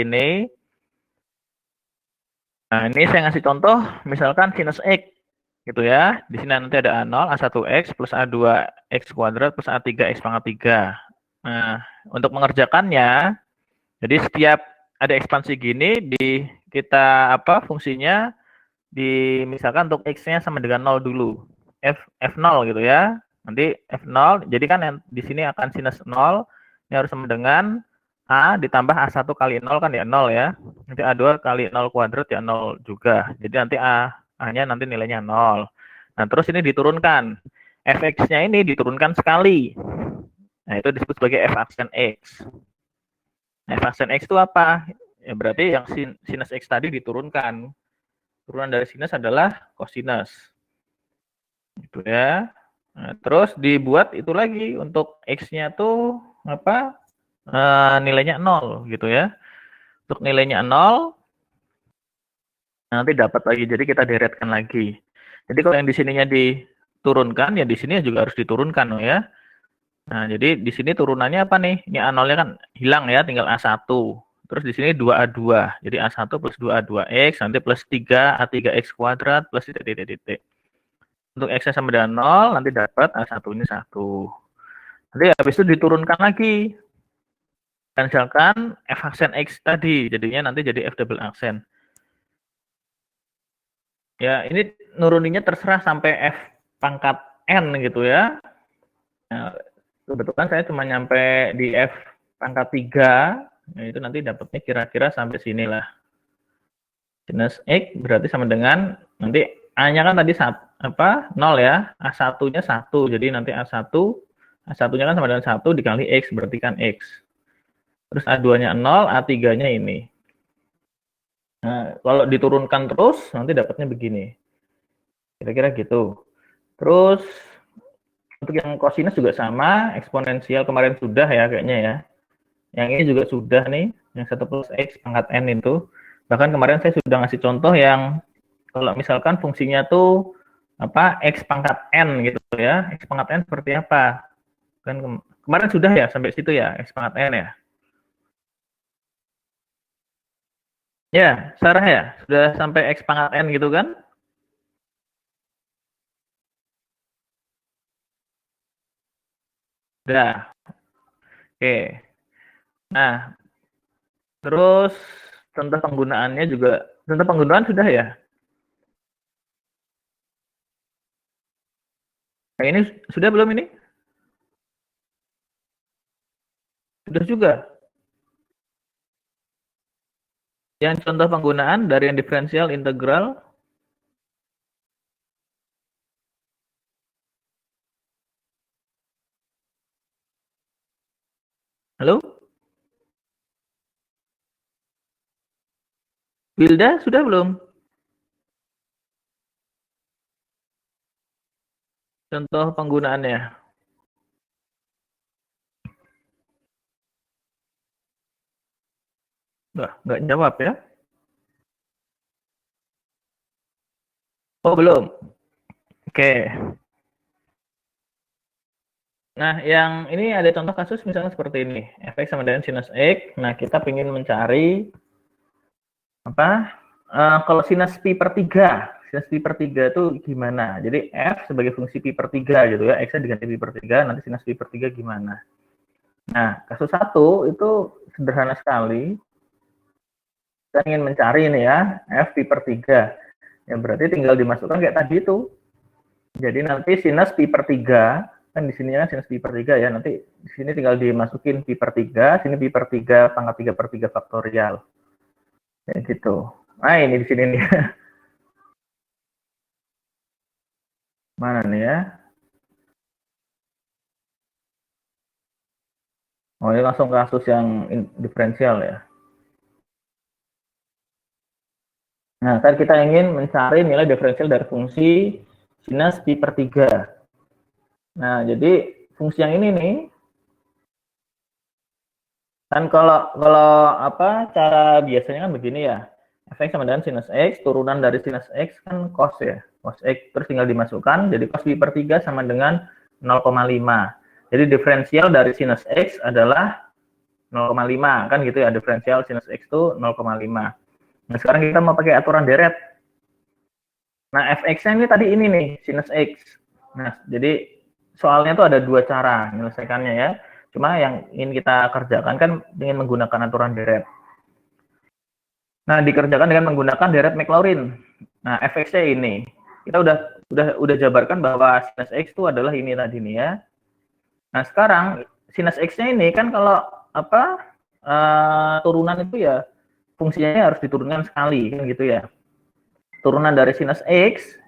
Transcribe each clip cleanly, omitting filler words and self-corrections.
ini. Nah, ini saya ngasih contoh, misalkan sinus X, gitu ya. Di sini nanti ada A0, A1X plus A2X kuadrat plus A3X pangkat 3. Nah, untuk mengerjakannya, jadi setiap ada ekspansi gini, kita fungsinya, misalkan untuk X-nya sama dengan 0 dulu. F0 gitu ya. Nanti F0, jadi kan yang di sini akan sinus 0, ini harus sama dengan A ditambah A1 kali 0 kan ya 0 ya. Nanti A2 kali 0 kuadrat ya 0 juga. Jadi nanti A-nya nanti nilainya 0. Nah, terus ini diturunkan. Fx-nya ini diturunkan sekali. Nah, itu disebut sebagai F aksen X. Nah, F aksen X itu apa? Ya berarti yang sinus X tadi diturunkan. Turunan dari sinus adalah kosinus. Gitu ya. Nah, terus dibuat itu lagi untuk X-nya tuh nilainya 0 gitu ya. Untuk nilainya 0 nanti dapat lagi. Jadi kita deretkan lagi. Jadi kalau yang di sininya diturunkan, ya di sini juga harus diturunkan ya. Nah, jadi di sini turunannya apa nih? Ini A0-nya kan hilang ya, tinggal A1. Terus di sini 2A2. Jadi A1 plus 2A2X, nanti plus 3A3X kuadrat plus titik-titik. Untuk X-nya sama dengan 0, nanti dapat A1 ini 1. Nanti habis itu diturunkan lagi. Dan misalkan F aksen X tadi, jadinya nanti jadi F double aksen. Ya, ini nuruninnya terserah sampai F pangkat N gitu ya. Nah, kebetulan saya cuma nyampe di F pangkat 3, nah itu nanti dapatnya kira-kira sampai sini lah. Sinus X berarti sama dengan, nanti A-nya kan tadi 0 ya, A1-nya 1, jadi nanti A1-nya kan sama dengan 1 dikali X, berarti kan X. Terus A2-nya 0, A3-nya ini. Nah, kalau diturunkan terus, nanti dapatnya begini. Kira-kira gitu. Terus, untuk yang kosinus juga sama, eksponensial kemarin sudah ya kayaknya ya. Yang ini juga sudah nih, yang 1 plus X pangkat N itu. Bahkan kemarin saya sudah ngasih contoh yang, kalau misalkan fungsinya tuh, X pangkat N gitu ya. X pangkat N seperti apa? Kan kemarin sudah ya, sampai situ ya, X pangkat N ya. Ya, Sarah ya, sudah sampai X pangkat N gitu kan? Udah. Oke. Nah, terus contoh penggunaannya juga, contoh penggunaan sudah ya? Nah, ini sudah belum ini? Sudah juga. Yang contoh penggunaan dari yang diferensial integral. Halo? Wilda sudah belum? Contoh penggunaannya. Nggak jawab ya? Oh, belum. Oke. Nah, yang ini ada contoh kasus misalnya seperti ini. Fx sama dengan sinus X. Nah, kita ingin mencari kalau sinus pi per 3. Sinus pi per 3 itu gimana? Jadi F sebagai fungsi pi per 3 gitu ya. X-nya diganti pi per 3, nanti sinus pi per 3 gimana? Nah, kasus 1 itu sederhana sekali. Kita ingin mencari ini ya, F pi per 3. Ya berarti tinggal dimasukkan kayak tadi itu. Jadi nanti sinus pi per 3, kan di sini kan sinus pi per 3 ya, nanti di sini tinggal dimasukin pi per 3, sini pi per 3 pangkat 3 per 3 faktorial. Kayak gitu. Nah, ini di sini nih. Mana nih ya? Oh, ini langsung kasus yang diferensial ya. Nah, kan kita ingin mencari nilai diferensial dari fungsi sinus pi per 3. Nah, jadi fungsi yang ini nih, kan kalau cara biasanya kan begini ya. Fx sama dengan sinus X, turunan dari sinus X kan cos ya. Cos X, terus tinggal dimasukkan, jadi cos pi per 3 sama dengan 0,5. Jadi diferensial dari sinus X adalah 0,5 kan gitu ya, diferensial sinus X itu 0,5. Nah, sekarang kita mau pakai aturan deret. Nah, fx-nya ini tadi ini nih, sinus X. Nah, jadi soalnya tuh ada dua cara menyelesaikannya ya. Cuma yang ingin kita kerjakan kan ingin menggunakan aturan deret. Nah, dikerjakan dengan menggunakan deret Maclaurin. Nah, fx-nya ini. Kita udah jabarkan bahwa sinus X itu adalah ini tadi nih ya. Nah, sekarang sinus X-nya ini kan kalau apa turunan itu ya fungsinya harus diturunkan sekali kan gitu ya. Turunan dari sinus X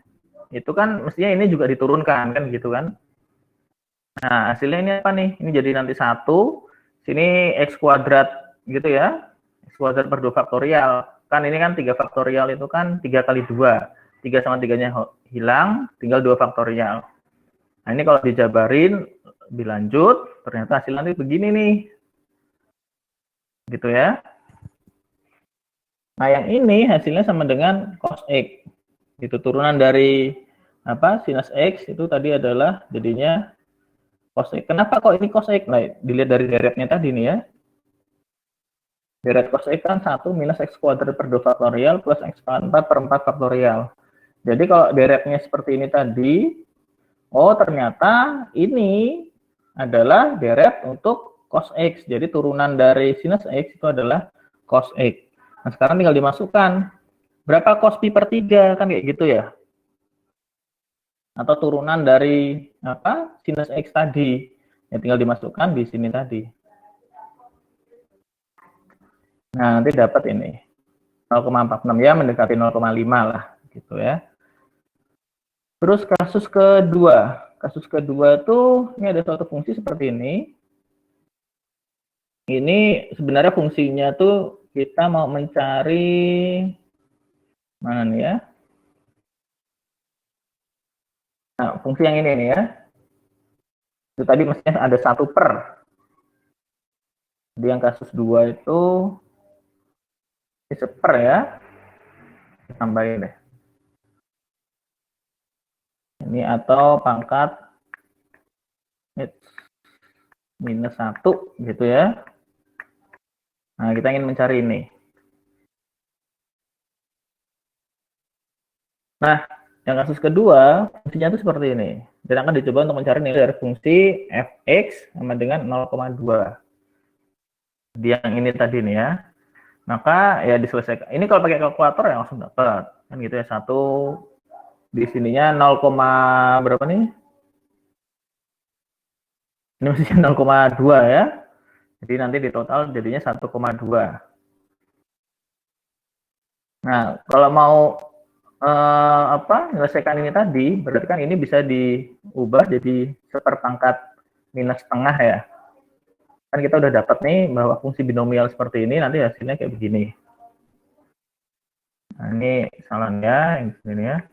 itu kan mestinya ini juga diturunkan kan gitu kan. Nah, hasilnya ini apa nih? Ini jadi nanti 1, sini X kuadrat gitu ya. X kuadrat per 2 faktorial. Kan ini kan 3 faktorial itu kan 3 kali 2. 3 sama 3-nya hilang, tinggal 2 faktorial. Nah, ini kalau dijabarin lebih lanjut, ternyata hasil nanti begini nih. Gitu ya. Nah, yang ini hasilnya sama dengan cos X. Itu turunan dari apa? Sinus X itu tadi adalah jadinya cos X. Kenapa kok ini cos X? Nah, dilihat dari deretnya tadi nih ya. Deret cos X kan 1 minus X kuadrat per 2 faktorial plus X pangkat 4 per 4 faktorial. Jadi kalau deretnya seperti ini tadi, oh ternyata ini adalah deret untuk cos X. Jadi turunan dari sinus X itu adalah cos X. Nah, sekarang tinggal dimasukkan. Berapa cos pi per 3? Kan kayak gitu ya. Atau turunan dari apa? Sinus X tadi. Ya tinggal dimasukkan di sini tadi. Nah, nanti dapat ini. 0,46 ya, mendekati 0,5 lah gitu ya. Terus kasus kedua. Kasus kedua tuh ini ada suatu fungsi seperti ini. Ini sebenarnya fungsinya tuh kita mau mencari mana nih ya? Nah, fungsi yang ini nih ya. Itu tadi mestinya ada 1 per. Jadi yang kasus 2 itu ini seper ya. Tambahin deh. Ini atau pangkat minus 1 gitu ya. Nah, kita ingin mencari ini. Nah, yang kasus kedua, fungsinya itu seperti ini. Dan akan dicoba untuk mencari nilai dari fungsi fx sama dengan 0,2. Di yang ini tadi nih ya. Maka ya diselesaikan. Ini kalau pakai kalkulator ya langsung dapat. Kan gitu ya. 1 di sininya 0, berapa nih? Ini mestinya 0,2 ya. Jadi nanti di total jadinya 1,2. Nah, kalau mau menyelesaikan ini tadi, berarti kan ini bisa diubah jadi seperpangkat minus setengah ya. Kan kita udah dapat nih bahwa fungsi binomial seperti ini nanti hasilnya kayak begini. Nah, ini salahnya yang sini ya.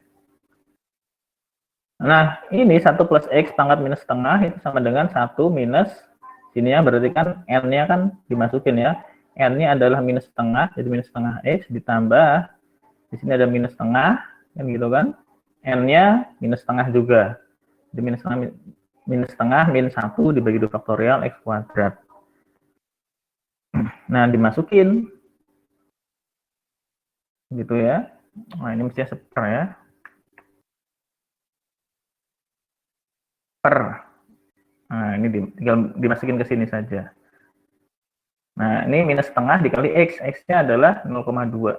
Nah, ini 1 plus X pangkat minus setengah itu sama dengan 1 minus sini ya, berarti kan N-nya kan dimasukin ya. N-nya adalah minus setengah, jadi minus setengah X ditambah di sini ada minus setengah, kan gitu kan. N-nya minus setengah juga. Jadi minus setengah min 1 dibagi 2 faktorial X kuadrat. Nah, dimasukin. Gitu ya. Nah, ini mestinya seper ya. Per. Nah, ini tinggal dimasukin ke sini saja. Nah, ini minus setengah dikali X. X-nya adalah 0,2.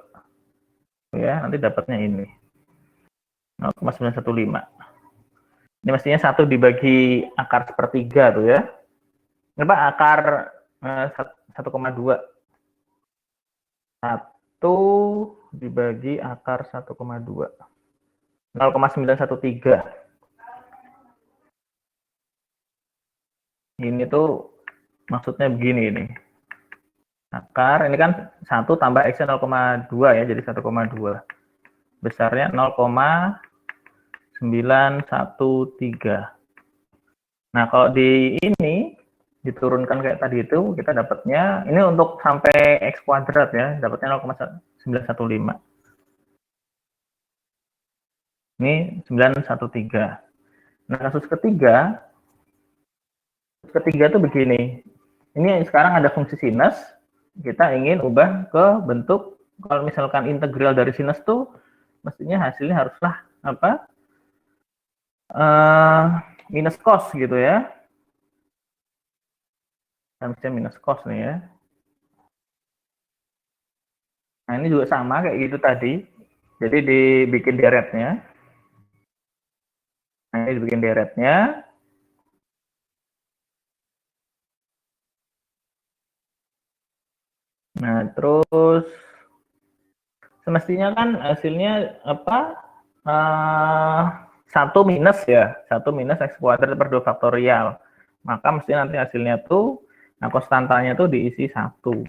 Ya, nanti dapatnya ini. 0,915. Ini mestinya 1 dibagi akar sepertiga tuh ya. Apa akar 1,2. 1 dibagi akar 1,2. 0,913. Ini tuh maksudnya begini ini. Akar ini kan 1 tambah X-nya 0,2 ya, jadi 1,2. Besarnya 0,913. Nah, kalau di ini diturunkan kayak tadi itu, kita dapatnya ini untuk sampai X kuadrat ya, dapatnya 0,915. Ini 913. Nah, kasus ketiga itu begini. ini sekarang ada fungsi sinus, kita ingin ubah ke bentuk, kalau misalkan integral dari sinus tuh mestinya hasilnya haruslah apa, minus cos gitu ya. Harusnya minus cos nih ya. Nah ini juga sama kayak gitu tadi, jadi dibikin deretnya. Nah ini dibikin deretnya. Nah terus semestinya kan hasilnya apa, uh, 1 minus ya, 1 minus x kuadrat per 2 faktorial, maka mesti nanti hasilnya tuh, nah konstantanya tuh diisi 1.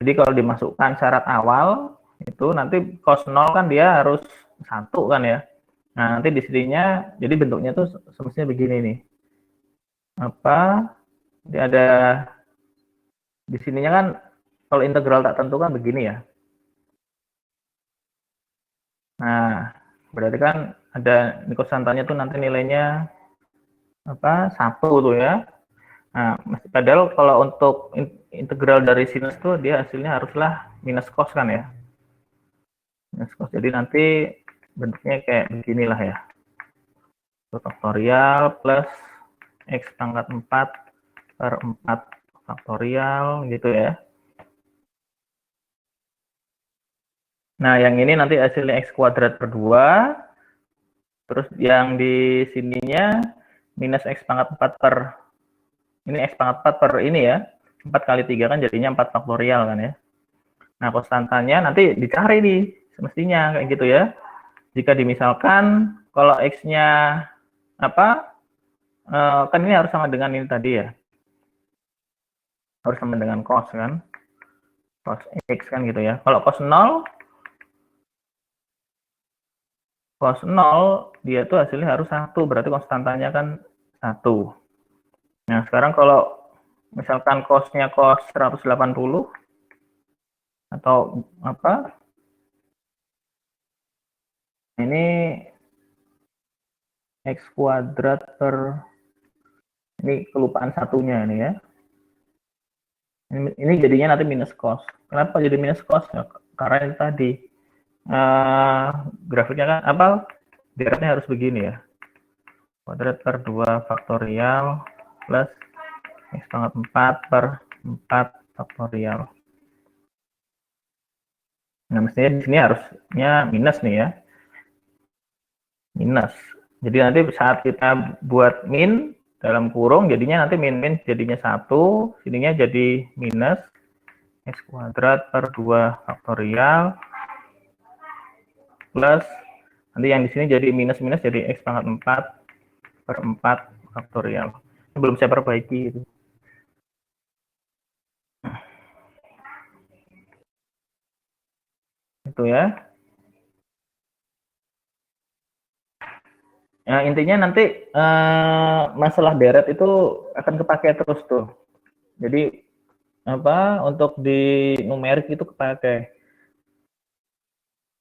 Jadi kalau dimasukkan syarat awal itu nanti cos 0 kan dia harus 1 kan ya. Nah nanti di sininya jadi bentuknya tuh semestinya begini nih, apa, jadi ada di sininya kan kalau integral tak tentu kan begini ya. Nah berarti kan ada konstantanya tuh nanti nilainya apa, 1 tuh ya. Nah padahal kalau untuk integral dari sinus tuh dia hasilnya haruslah minus cos kan ya, minus cos. Jadi nanti bentuknya kayak beginilah ya, faktorial plus x pangkat 4 per 4 faktorial gitu ya. Nah yang ini nanti hasilnya x kuadrat per 2, terus yang di sininya minus x pangkat 4 per, ini x pangkat 4 per ini ya, 4 kali 3 kan jadinya 4 faktorial kan ya. Nah konstantanya nanti dicari nih semestinya kayak gitu ya. Jika dimisalkan kalau x-nya apa, kan ini harus sama dengan ini tadi ya, harus sama dengan cos kan, cos x kan gitu ya. Kalau cos 0, dia tuh hasilnya harus 1, berarti konstantanya kan 1. Nah sekarang kalau misalkan cosnya cos 180 atau apa, ini x kuadrat per, ini kelupaan satunya ini ya, ini jadinya nanti minus cos. Kenapa jadi minus cos? Ya, karena ini tadi grafiknya kan apa, deretnya harus begini ya, kuadrat per 2 faktorial plus x pangkat 4 per 4 faktorial. Nah mestinya di sini harusnya minus nih ya, minus. Jadi nanti saat kita buat min dalam kurung jadinya nanti min jadinya 1, sininya jadi minus x kuadrat per 2 faktorial plus nanti yang di sini jadi minus jadi x pangkat 4 per 4 faktorial. Ini belum saya perbaiki itu. Itu ya. Ya, intinya nanti masalah deret itu akan kepakai terus tuh. Jadi apa, untuk di numerik itu kepakai.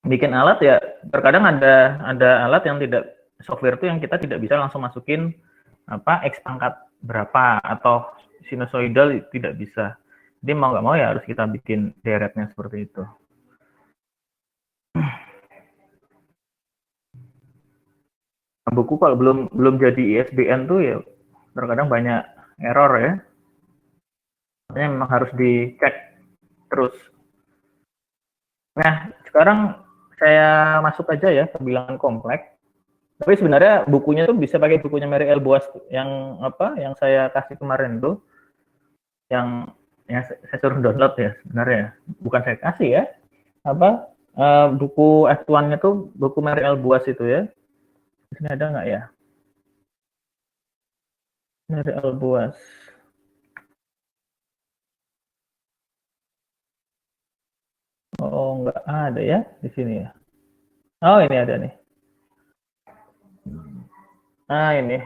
Bikin alat ya, terkadang ada alat yang tidak, software itu yang kita tidak bisa langsung masukin apa x pangkat berapa atau sinusoidal, tidak bisa. Jadi mau nggak mau ya harus kita bikin deretnya seperti itu. Buku kalau belum jadi ISBN tuh ya terkadang banyak error ya. Makanya memang harus dicek terus. Nah, sekarang saya masuk aja ya ke bilangan kompleks. Tapi sebenarnya bukunya tuh bisa pakai bukunya Mary L. Boas yang apa, yang saya kasih kemarin tuh, yang saya suruh download ya sebenarnya. Bukan saya kasih ya. Apa, buku F1-nya tuh buku Mary L. Boas itu ya. Di sini ada nggak ya? Mary L. Boas. Oh, nggak ada ya di sini ya. Oh, ini ada nih. Nah, ini.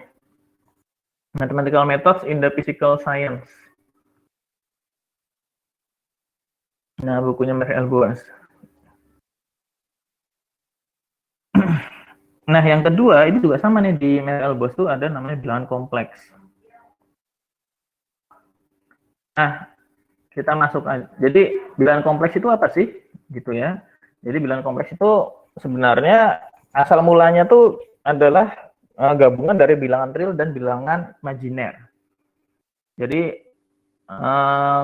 Mathematical Methods in the Physical Science. Nah, bukunya Mary L. Boas. Nah, yang kedua, ini juga sama nih di Mary L. Boas tuh ada namanya bilangan kompleks. Nah, kita masuk aja. Jadi bilangan kompleks itu apa sih? Gitu ya. Jadi bilangan kompleks itu sebenarnya asal mulanya tuh adalah gabungan dari bilangan real dan bilangan imajiner. Jadi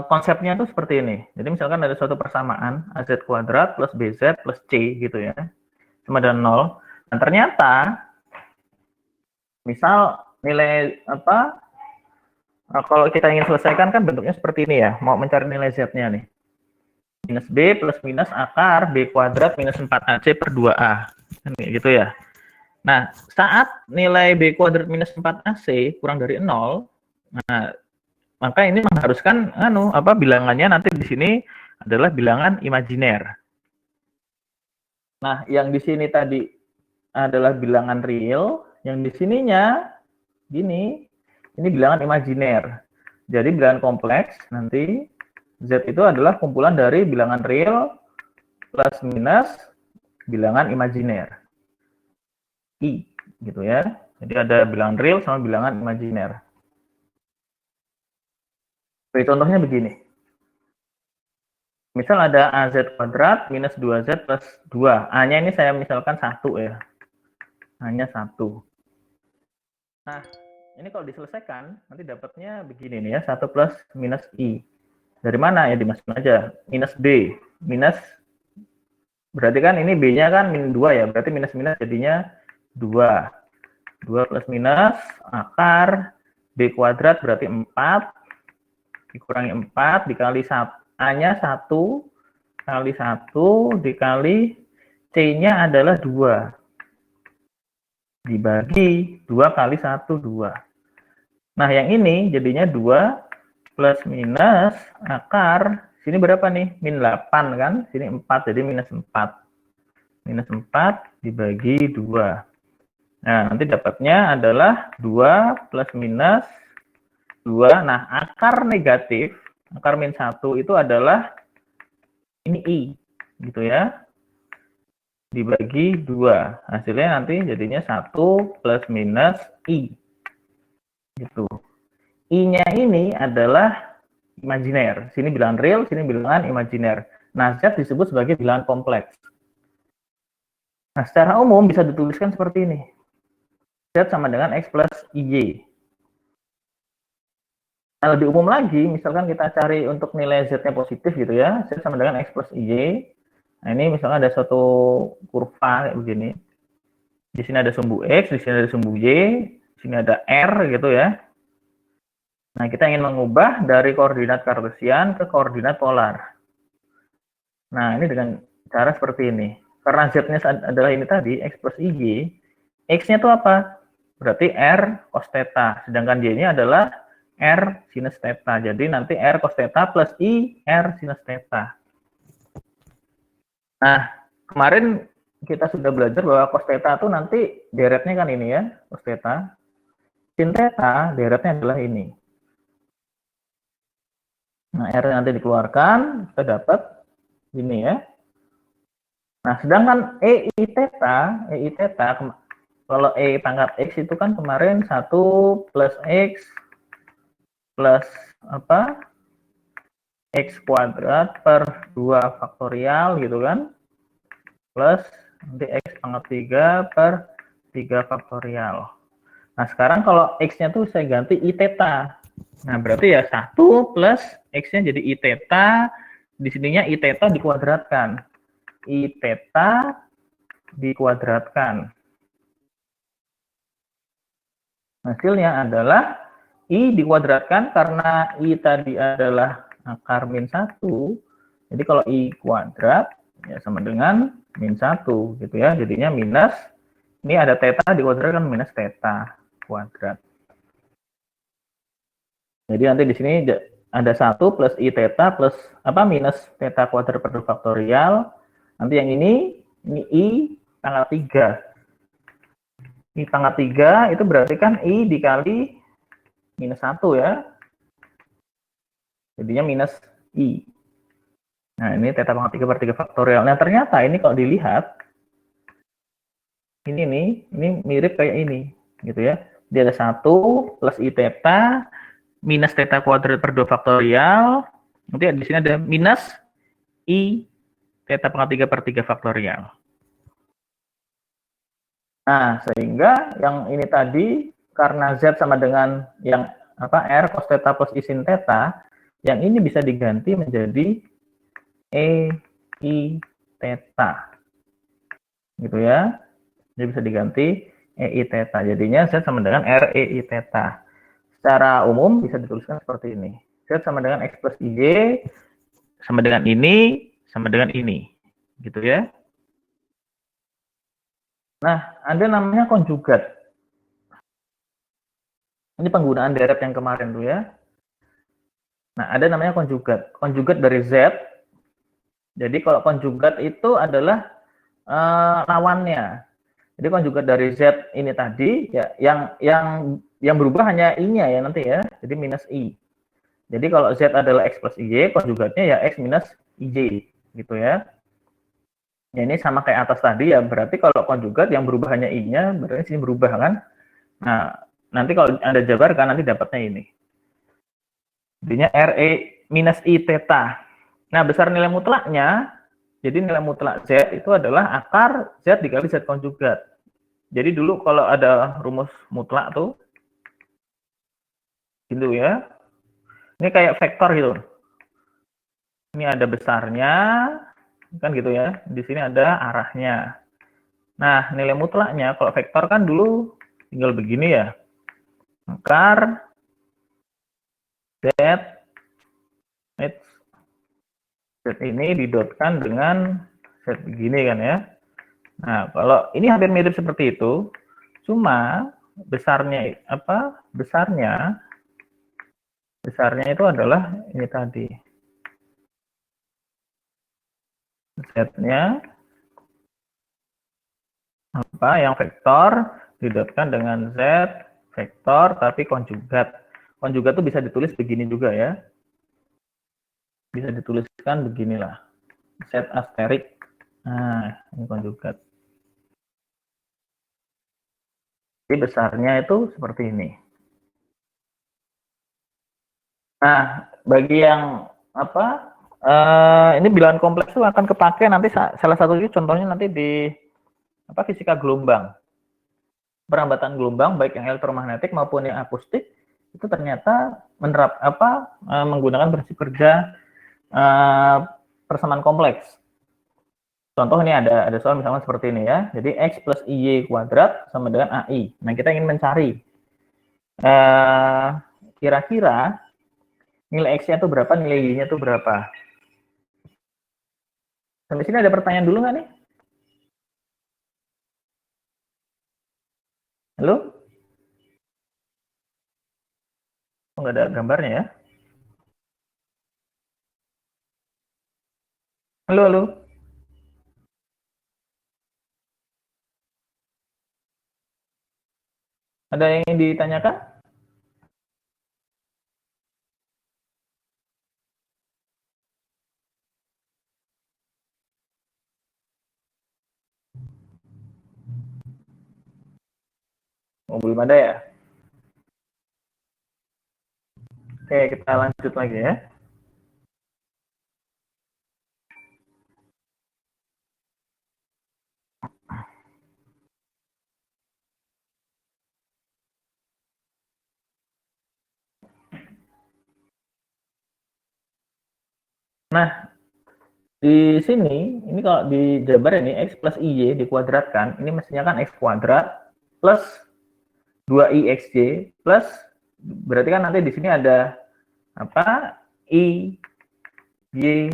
konsepnya tuh seperti ini. Jadi misalkan ada suatu persamaan AZ kuadrat plus BZ plus C gitu ya. Sama dengan 0. Dan ternyata misal nilai apa, kalau kita ingin selesaikan kan bentuknya seperti ini ya. Mau mencari nilai Z-nya nih. Minus B plus minus akar B kuadrat minus 4AC per 2A. Kan gitu ya. Nah, saat nilai B kuadrat minus 4AC kurang dari 0, nah, maka ini mengharuskan bilangannya nanti di sini adalah bilangan imajiner. Nah, yang di sini tadi adalah bilangan real, yang di sininya gini, ini bilangan imajiner. Jadi bilangan kompleks nanti Z itu adalah kumpulan dari bilangan real plus minus bilangan imajiner. I gitu ya. Jadi ada bilangan real sama bilangan imajiner. Contohnya begini. Misal ada AZ kuadrat minus 2Z plus 2. A-nya ini saya misalkan 1 ya. A-nya 1. Nah, ini kalau diselesaikan, nanti dapatnya begini nih ya. 1 plus minus I. Dari mana ya? Dimasukin aja. Minus B. Minus, berarti kan ini B-nya kan minus 2 ya. Berarti minus-minus jadinya 2. 2 plus minus akar B kuadrat berarti 4. Dikurangi 4 dikali 1. A-nya 1 kali 1 dikali C-nya adalah 2. Dibagi 2 kali 1, 2. Nah, yang ini jadinya 2 plus minus akar. Sini berapa nih? Min 8 kan? Sini 4, jadi minus 4. Minus 4 dibagi 2. Nah, nanti dapatnya adalah 2 plus minus 2. Nah, akar negatif, akar min 1 itu adalah ini I. Gitu ya. Dibagi 2. Hasilnya nanti jadinya 1 plus minus I. Gitu. I-nya ini adalah imajiner. Sini bilangan real, sini bilangan imajiner. Nah, Z disebut sebagai bilangan kompleks. Nah, secara umum bisa dituliskan seperti ini. Z sama dengan X plus IY. Nah, lebih umum lagi, misalkan kita cari untuk nilai Z-nya positif gitu ya. Z sama dengan X plus IY. Nah, ini misalnya ada suatu kurva kayak begini. Di sini ada sumbu X, di sini ada sumbu Y, di sini ada R gitu ya. Nah, kita ingin mengubah dari koordinat kartesian ke koordinat polar. Nah, ini dengan cara seperti ini. Karena Z-nya adalah ini tadi, X plus IY, X-nya itu apa? Berarti R cos theta. Sedangkan Y-nya adalah R sinus theta. Jadi nanti R cos theta plus I R sinus theta. Nah, kemarin kita sudah belajar bahwa cos theta itu nanti deretnya kan ini ya, cos theta. Sin theta deretnya adalah ini. Nah, R nanti dikeluarkan, kita dapat ini ya. Nah, sedangkan EI theta, kalau E pangkat X itu kan kemarin 1 plus X plus apa? X kuadrat per 2 faktorial gitu kan. Plus nanti X pangkat 3 per 3 faktorial. Nah, sekarang kalau X-nya tuh saya ganti I theta. Nah, berarti ya 1 plus X-nya jadi I theta, di sininya I theta dikuadratkan. I theta dikuadratkan. Hasilnya adalah I dikuadratkan karena I tadi adalah akar min 1. Jadi kalau I kuadrat ya sama dengan min 1 gitu ya. Jadinya minus, ini ada theta dikuadratkan minus theta kuadrat. Jadi nanti di sini ada 1 plus I theta plus minus theta kuadrat per 2 faktorial. Nanti yang ini I pangkat 3. I pangkat 3 itu berarti kan I dikali minus 1 ya. Jadinya minus I. Nah, ini theta pangkat 3 per 3 faktorial. Nah, ternyata ini kalau dilihat, ini mirip kayak ini gitu ya. Dia ada 1 plus I theta minus theta kuadrat per 2 faktorial. Nanti di sini ada minus I theta pangkat 3 per 3 faktorial. Nah, sehingga yang ini tadi, karena Z sama dengan yang R cos theta plus I sin theta, yang ini bisa diganti menjadi E I theta. Gitu ya. Jadi bisa diganti E I theta. Jadinya Z sama dengan R E I theta. Secara umum bisa dituliskan seperti ini. Z sama dengan X plus IJ sama dengan ini sama dengan ini. Gitu ya. Nah, ada namanya konjugat. Ini penggunaan deret yang kemarin tuh ya. Nah, ada namanya konjugat. Konjugat dari Z. Jadi kalau konjugat itu adalah lawannya. Jadi konjugat dari Z ini tadi ya yang berubah hanya I-nya ya nanti ya. Jadi minus I. Jadi kalau Z adalah X plus IJ, konjugatnya ya X minus IJ gitu ya. Ya ini sama kayak atas tadi ya. Berarti kalau konjugat yang berubah hanya I-nya, berarti sini berubah kan. Nah, nanti kalau Anda jabarkan nanti dapatnya ini. Jadinya RE minus I theta. Nah, besar nilai mutlaknya, jadi nilai mutlak Z itu adalah akar Z dikali Z konjugat. Jadi dulu kalau ada rumus mutlak tuh, gitu ya. Ini kayak vektor gitu. Ini ada besarnya, kan gitu ya. Di sini ada arahnya. Nah, nilai mutlaknya, kalau vektor kan dulu tinggal begini ya. Akar Z, Z ini didotkan dengan Z begini kan ya. Nah, kalau ini hampir mirip seperti itu, cuma besarnya besarnya itu adalah ini tadi. Z-nya yang vektor didotkan dengan Z vektor tapi konjugat. Konjugat itu bisa ditulis begini juga ya. Bisa dituliskan beginilah. Z asterik. Nah, ini konjugat. Jadi besarnya itu seperti ini. Nah, bagi yang ini bilangan kompleks itu akan kepake nanti salah satunya contohnya nanti di fisika gelombang. Perambatan gelombang baik yang elektromagnetik maupun yang akustik itu ternyata menggunakan prinsip kerja persamaan kompleks. Contoh ini ada soal misalnya seperti ini ya. Jadi X plus IY kuadrat sama dengan AI. Nah, kita ingin mencari kira-kira nilai X-nya itu berapa, nilai Y-nya itu berapa. Sampai sini ada pertanyaan dulu nggak nih? Halo? Oh, nggak ada gambarnya ya? Halo, halo? Ada yang ingin ditanyakan? Oh, belum ada ya? Oke, kita lanjut lagi ya. Nah, di sini, ini kalau dijabar ini X plus IY dikuadratkan, ini mestinya kan X kuadrat plus 2IXJ plus, berarti kan nanti di sini ada I Y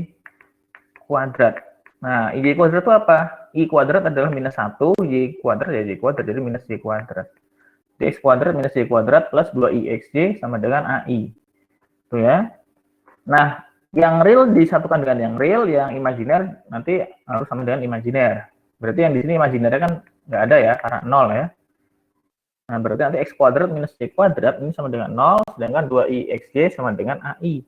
kuadrat. Nah, Y kuadrat itu apa? I kuadrat adalah minus 1, Y kuadrat ya Y kuadrat, jadi minus Y kuadrat. Jadi X kuadrat minus Y kuadrat plus 2IXJ sama dengan AI. Itu ya. Nah, yang real disatukan dengan yang real, yang imajiner nanti harus sama dengan imajiner. Berarti yang di sini imajinernya kan nggak ada ya, karena 0 ya. Nah, berarti nanti X kuadrat minus Y kuadrat ini sama dengan 0, sedangkan 2IXJ sama dengan AI.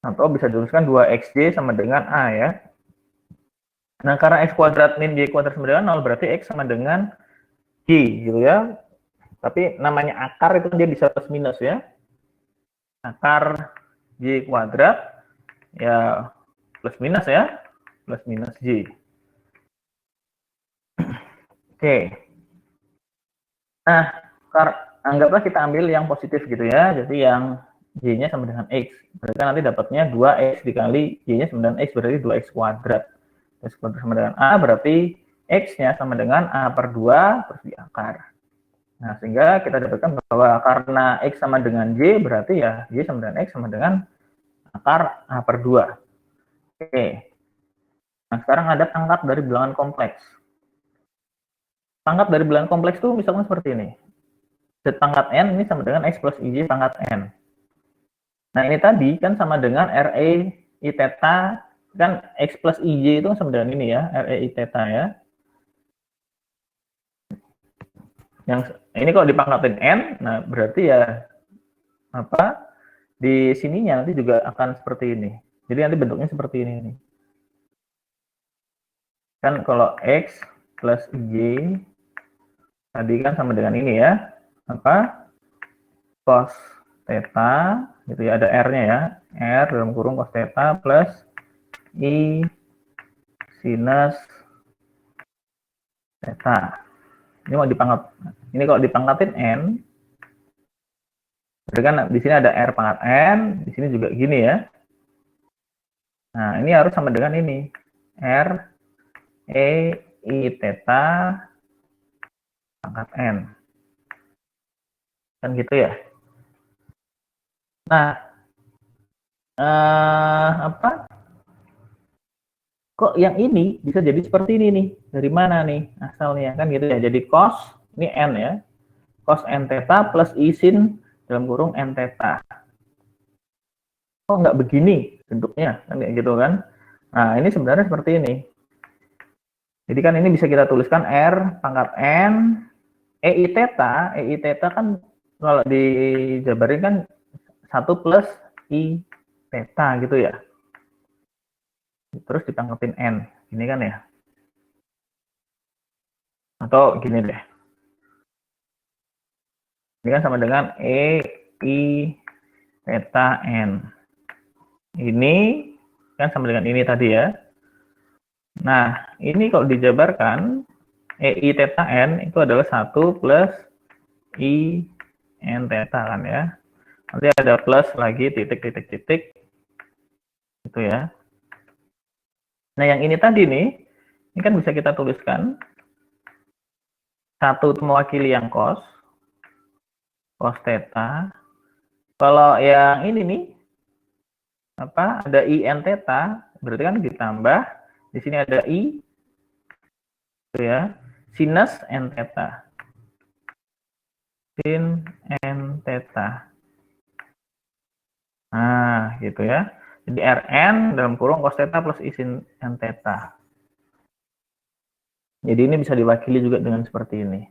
Atau bisa dituliskan 2XJ sama dengan A ya. Nah, karena X kuadrat min Y kuadrat sama dengan 0, berarti X sama dengan Y gitu ya. Tapi namanya akar itu dia bisa plus minus ya. Akar Y kuadrat ya plus minus ya. Plus minus Y. Oke. Nah, anggaplah kita ambil yang positif gitu ya. Jadi yang Y-nya sama dengan X. Berarti nanti dapatnya 2X dikali Y-nya sama dengan X. Berarti 2X kuadrat. X kuadrat sama dengan A. Berarti X-nya sama dengan A per 2 terus diakar. Nah, sehingga kita dapatkan bahwa karena X sama dengan Y, berarti ya Y sama dengan X sama dengan akar A per 2. Oke. Nah, sekarang ada pangkat dari bilangan kompleks. Pangkat dari bilangan kompleks itu misalnya seperti ini. Z pangkat N ini sama dengan X plus IJ pangkat N. Nah, ini tadi kan sama dengan RE I theta, kan X plus IJ itu sama dengan ini ya, RE I theta ya. Yang ini kalau dipangkatin N, nah berarti ya apa di sininya nanti juga akan seperti ini. Jadi nanti bentuknya seperti ini nih. Kan kalau X plus Y tadi kan sama dengan ini ya, apa cos theta gitu ya, ada R-nya ya, R dalam kurung cos theta plus I sinus theta. Ini mau dipangkat, ini kalau dipangkatin N, berarti kan di sini ada R pangkat N, di sini juga gini ya. Nah, ini harus sama dengan ini, R E I theta pangkat N. Kan gitu ya. Nah, apa? Kok yang ini bisa jadi seperti ini nih? Dari mana nih asalnya? Kan gitu ya. Jadi cos, ini N ya. Cos N theta plus I sin dalam kurung N theta. Kok nggak begini bentuknya? Kan kayak gitu kan. Nah, ini sebenarnya seperti ini. Jadi kan ini bisa kita tuliskan R pangkat N EI theta kan kalau dijabarin kan 1 plus I theta gitu ya. Terus dipangkatin N. Ini kan ya. Atau gini deh. Ini kan sama dengan EI theta N. Ini kan sama dengan ini tadi ya. Nah, ini kalau dijabarkan EI theta N itu adalah 1 plus I N theta kan ya. Nanti ada plus lagi titik gitu ya. Nah, yang ini tadi nih, ini kan bisa kita tuliskan 1 itu mewakili yang cos theta. Kalau yang ini nih, apa ada IN theta, berarti kan ditambah di sini ada I gitu ya, sinus N theta. Sin N theta. Nah, gitu ya. Jadi Rn dalam kurung cos theta plus I sin N theta. Jadi ini bisa diwakili juga dengan seperti ini.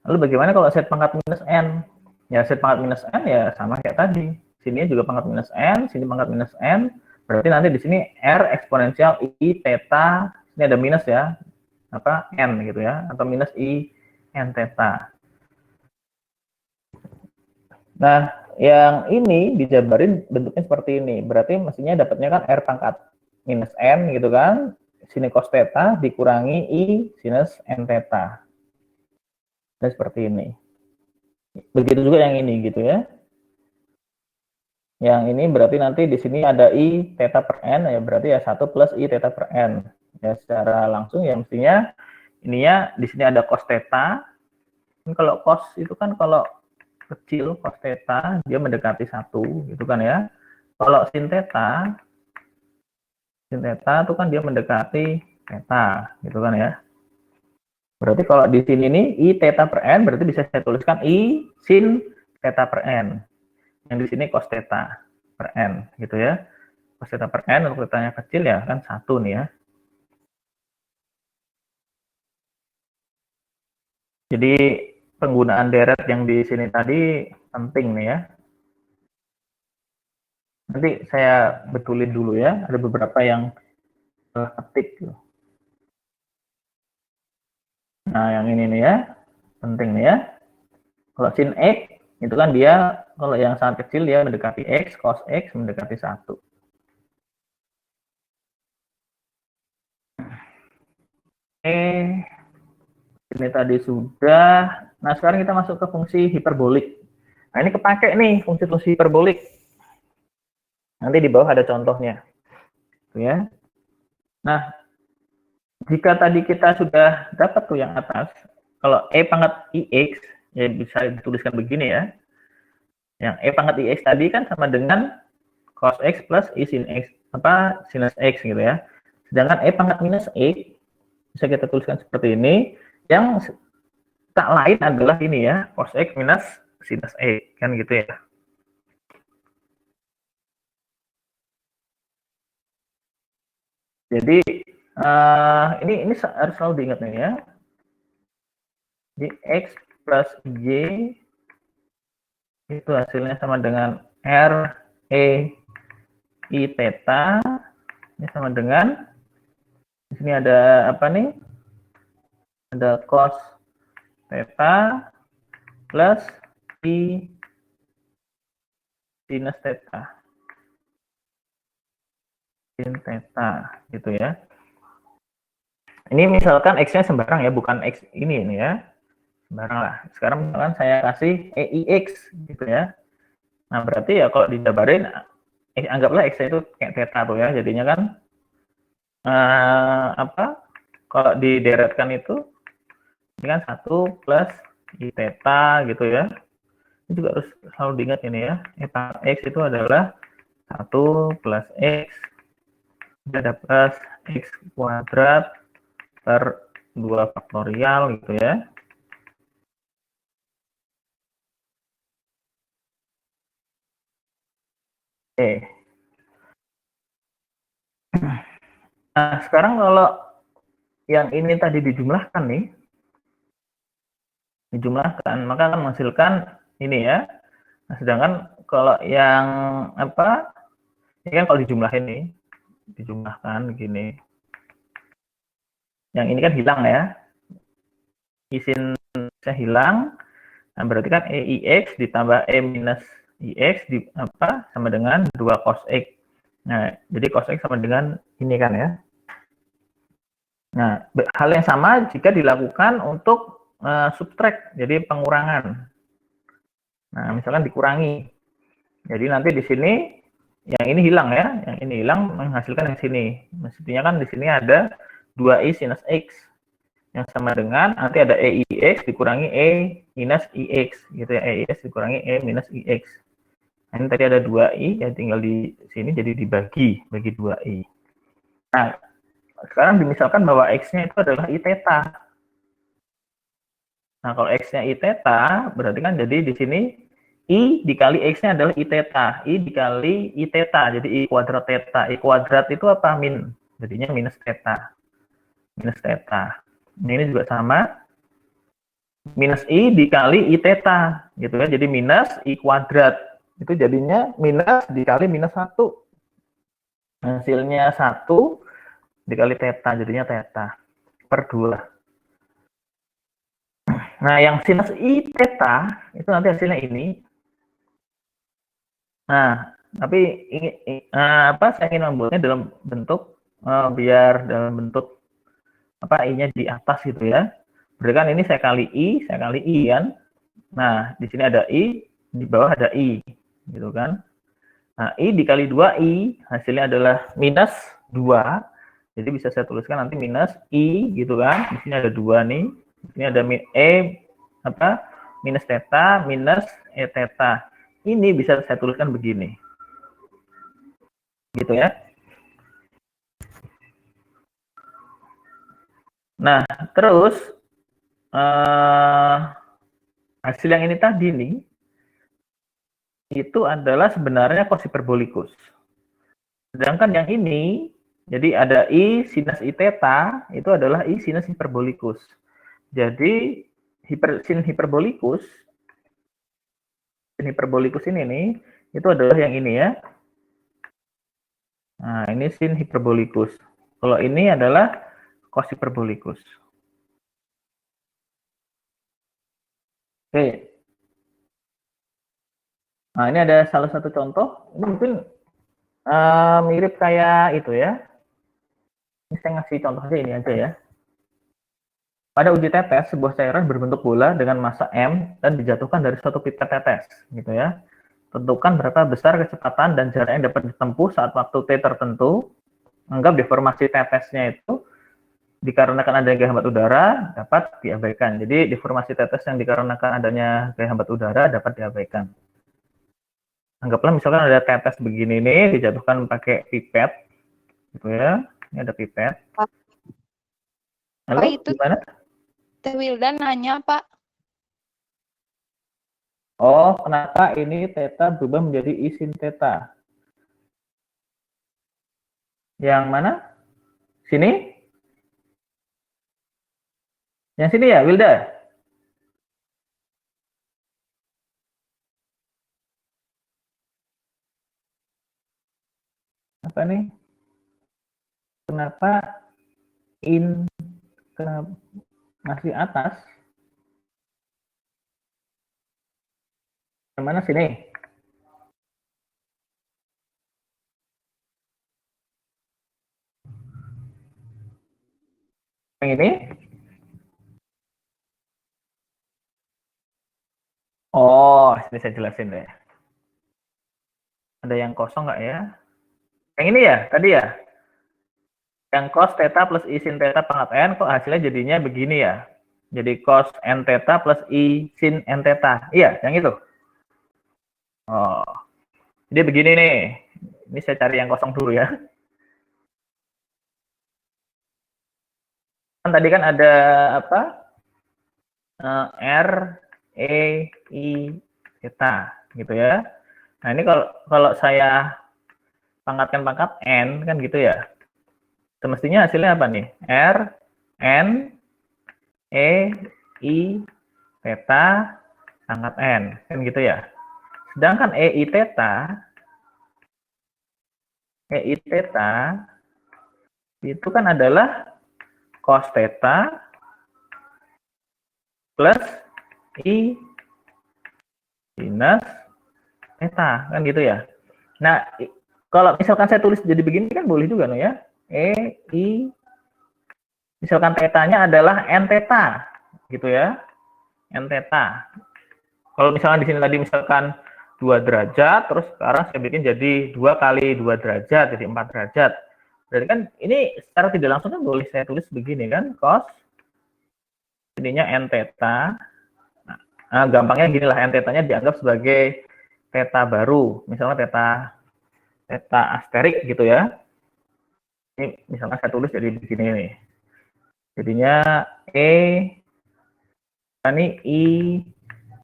Lalu bagaimana kalau Z pangkat minus N? Ya, Z pangkat minus N ya sama kayak tadi. Sini juga pangkat minus N, sini pangkat minus N. Berarti nanti di sini R eksponensial I theta, ini ada minus ya, apa N gitu ya, atau minus I N theta. Nah, yang ini dijabarin bentuknya seperti ini. Berarti mestinya dapatnya kan R pangkat minus N gitu kan, sini cos theta dikurangi I sinus N theta. Dan seperti ini. Begitu juga yang ini gitu ya. Yang ini berarti nanti di sini ada I theta per N, ya berarti ya 1 plus I theta per N. Ya secara langsung ya mestinya ininya di sini ada cos theta. Ini kalau cos itu kan kalau kecil cos theta dia mendekati 1 gitu kan ya. Kalau sin theta itu kan dia mendekati theta gitu kan ya. Berarti kalau di sini nih I theta per N berarti bisa saya tuliskan I sin theta per N. Yang di sini cos theta per N gitu ya. Cos theta per N untuk thetanya kecil ya kan 1 nih ya. Jadi penggunaan deret yang di sini tadi penting nih ya. Nanti saya betulin dulu ya, ada beberapa yang ketik. Nah, yang ini nih ya, penting nih ya. Kalau sin X, itu kan dia, kalau yang sangat kecil dia mendekati X, cos X mendekati 1. Oke, ini tadi sudah. Nah, sekarang kita masuk ke fungsi hiperbolik. Nah, ini kepake nih fungsi-fungsi hiperbolik. Nanti di bawah ada contohnya. Ya. Nah, jika tadi kita sudah dapat tuh yang atas, kalau E pangkat IX, ya bisa dituliskan begini ya. Yang E pangkat IX tadi kan sama dengan cos X plus I sin X, apa sinus X gitu ya. Sedangkan E pangkat minus X, bisa kita tuliskan seperti ini, yang tak lain adalah ini ya, cos X minus sinus X, kan gitu ya. Jadi, ini harus selalu diingat nih ya. Jadi X plus Y itu hasilnya sama dengan R E I theta, ini sama dengan, di sini ada apa nih, ada cos theta plus I sinus theta, sin theta gitu ya. Ini misalkan X-nya sembarang ya, bukan X ini ya, sembarang lah. Sekarang misalkan saya kasih EIX gitu ya. Nah, berarti ya kalau dijabarin, anggaplah X itu kayak theta tuh ya, jadinya kan apa, kalau dideretkan itu ini kan 1 plus I theta gitu ya. Ini juga harus selalu diingat ini ya, X itu adalah 1 plus X, ada plus X kuadrat per 2 faktorial gitu ya. Oke. Nah, sekarang kalau yang ini tadi dijumlahkan nih, dijumlahkan, maka akan menghasilkan ini ya. Nah, sedangkan kalau yang apa, ini kan kalau dijumlahin nih, dijumlahkan gini. Yang ini kan hilang ya. Isinnya hilang. Nah, berarti kan EIX ditambah E minus IX di apa sama dengan 2 cos X. Nah, jadi cos X sama dengan ini kan ya. Nah, hal yang sama jika dilakukan untuk subtract, jadi pengurangan. Nah, misalkan dikurangi. Jadi nanti di sini yang ini hilang ya, yang ini hilang menghasilkan yang sini. Mestinya kan di sini ada 2i sinus x yang sama dengan nanti ada EIX dikurangi E minus IX gitu ya, EIX dikurangi E minus IX. Nah, ini tadi ada 2i ya, tinggal di sini jadi dibagi bagi 2i. Nah, sekarang dimisalkan bahwa x-nya itu adalah I theta. Nah, kalau x-nya I theta, berarti kan jadi di sini I dikali X-nya adalah I theta. I dikali I theta, jadi I kuadrat theta. I kuadrat itu apa? Min. Jadinya minus theta. Minus theta. Ini juga sama. Minus I dikali I theta. Gitu ya. Jadi minus I kuadrat. Itu jadinya minus dikali minus 1. Hasilnya 1 dikali theta. Jadinya theta. Per 2. Nah, yang sinus I theta, itu nanti hasilnya ini. Nah, tapi apa, saya ingin membuatnya dalam bentuk biar dalam bentuk apa, i-nya di atas gitu ya. Berarti kan ini saya kali i kan. Nah, di sini ada i, di bawah ada i gitu kan. Nah, i dikali 2i hasilnya adalah minus 2. Jadi bisa saya tuliskan nanti minus i gitu kan. Di sini ada 2 nih. Di sini ada apa? Minus theta minus e theta. Ini bisa saya tuliskan begini. Gitu ya. Nah, terus hasil yang ini tadi nih, itu adalah sebenarnya cos hiperbolikus. Sedangkan yang ini, jadi ada I sinus I theta, itu adalah I sinus hiperbolikus. Jadi, sin hiperbolikus ini nih, itu adalah yang ini ya. Nah, ini sin hiperbolikus. Kalau ini adalah cos hiperbolikus. Oke. Nah, ini ada salah satu contoh. Ini mungkin mirip kayak itu ya. Ini saya ngasih contoh aja ini aja ya. Pada uji tetes, sebuah cairan berbentuk bola dengan massa M dan dijatuhkan dari suatu pipet tetes, gitu ya. Tentukan berapa besar kecepatan dan jarak yang dapat ditempuh saat waktu T tertentu. Anggap deformasi tetesnya itu dikarenakan adanya gaya hambat udara dapat diabaikan. Jadi deformasi tetes yang dikarenakan adanya gaya hambat udara dapat diabaikan. Anggaplah misalkan ada tetes begini nih dijatuhkan pakai pipet, gitu ya. Ini ada pipet. Pak, Halo, itu gimana? Teh Wildan nanya, Pak. Oh, kenapa ini theta berubah menjadi I sin theta? Yang mana? Sini? Yang sini ya, Wilda? Apa nih? Kenapa in kenapa masih atas? Yang mana sini? Yang ini? Oh, ini saya jelasin deh. Ada yang kosong nggak ya? Yang ini ya, tadi ya? Yang cos theta plus I sin theta pangkat N, kok hasilnya jadinya begini ya? Jadi cos N theta plus I sin N theta. Iya, yang itu. Oh, jadi begini nih. Ini saya cari yang kosong dulu ya. Kan tadi kan ada apa? R, E, I, theta, gitu ya. Nah, ini kalau kalau saya pangkatkan pangkat N, kan gitu ya. Semestinya hasilnya apa nih? R, N, E, I, theta, pangkat N. Kan gitu ya. Sedangkan EI theta itu kan adalah cos theta plus I minus theta, kan gitu ya. Nah, kalau misalkan saya tulis jadi begini kan boleh juga no ya. I misalkan tetanya adalah N theta, gitu ya. N theta. Kalau misalkan di sini tadi misalkan 2 derajat, terus sekarang saya bikin jadi 2 kali 2 derajat, jadi 4 derajat. Berarti kan ini secara tidak langsung kan boleh saya tulis begini kan, cos ininya N theta. Nah, gampangnya gini lah, N theta-nya dianggap sebagai theta baru. Misalnya theta asterik gitu ya. Ini misalnya saya tulis jadi begini nih. Jadinya E ini I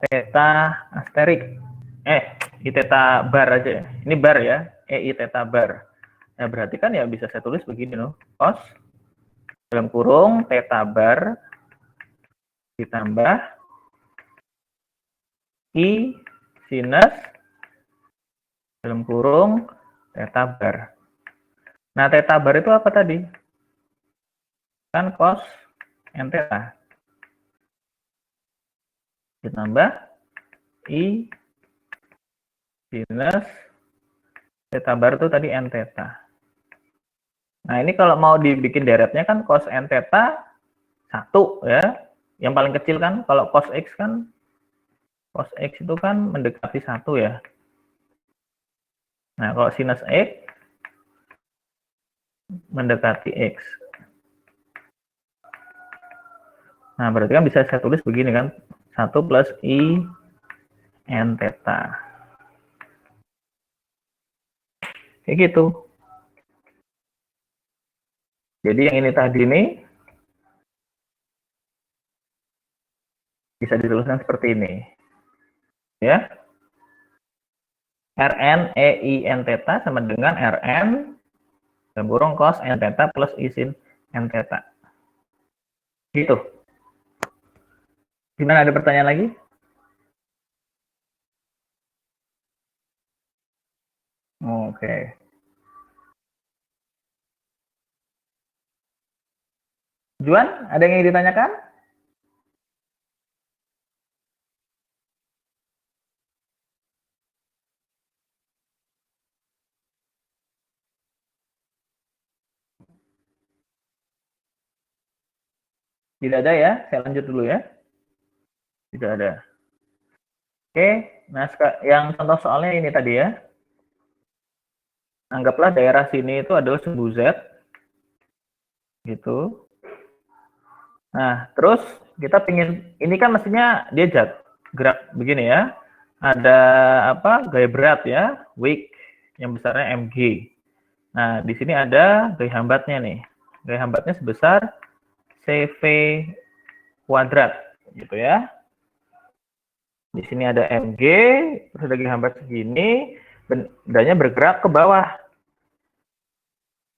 theta asterik. I theta bar aja. Ini bar ya. I theta bar. Nah, berarti kan ya bisa saya tulis begini loh. Cos dalam kurung theta bar ditambah I sinus dalam kurung theta bar. Nah, theta bar itu apa tadi? Kan cos n theta ditambah I sinus theta bar itu tadi n theta. Nah, ini kalau mau dibikin deretnya kan cos n theta 1 ya. Yang paling kecil kan kalau cos x itu kan mendekati 1 ya. Nah, kalau sinus x mendekati x. Nah, berarti kan bisa saya tulis begini kan. 1 plus I n theta. Kayak gitu. Jadi yang ini tadi ini bisa dituliskan seperti ini. Ya. Rn E I n theta sama dengan Rn dalam kurung cos n theta plus I sin n theta. Gitu. Gimana, ada pertanyaan lagi? Oke. Juan, ada yang ingin ditanyakan? Tidak ada ya, saya lanjut dulu ya. Tidak ada. Oke, nah yang contoh soalnya ini tadi ya. Anggaplah daerah sini itu adalah sumbu Z, gitu. Nah, terus kita pingin, ini kan mestinya dia gerak begini ya. Ada apa? Gaya berat ya, weight yang besarnya mg. Nah, di sini ada gaya hambatnya nih. Gaya hambatnya sebesar cv kuadrat, gitu ya. Di sini ada mg, terus ada gaya hambat segini, bendanya bergerak ke bawah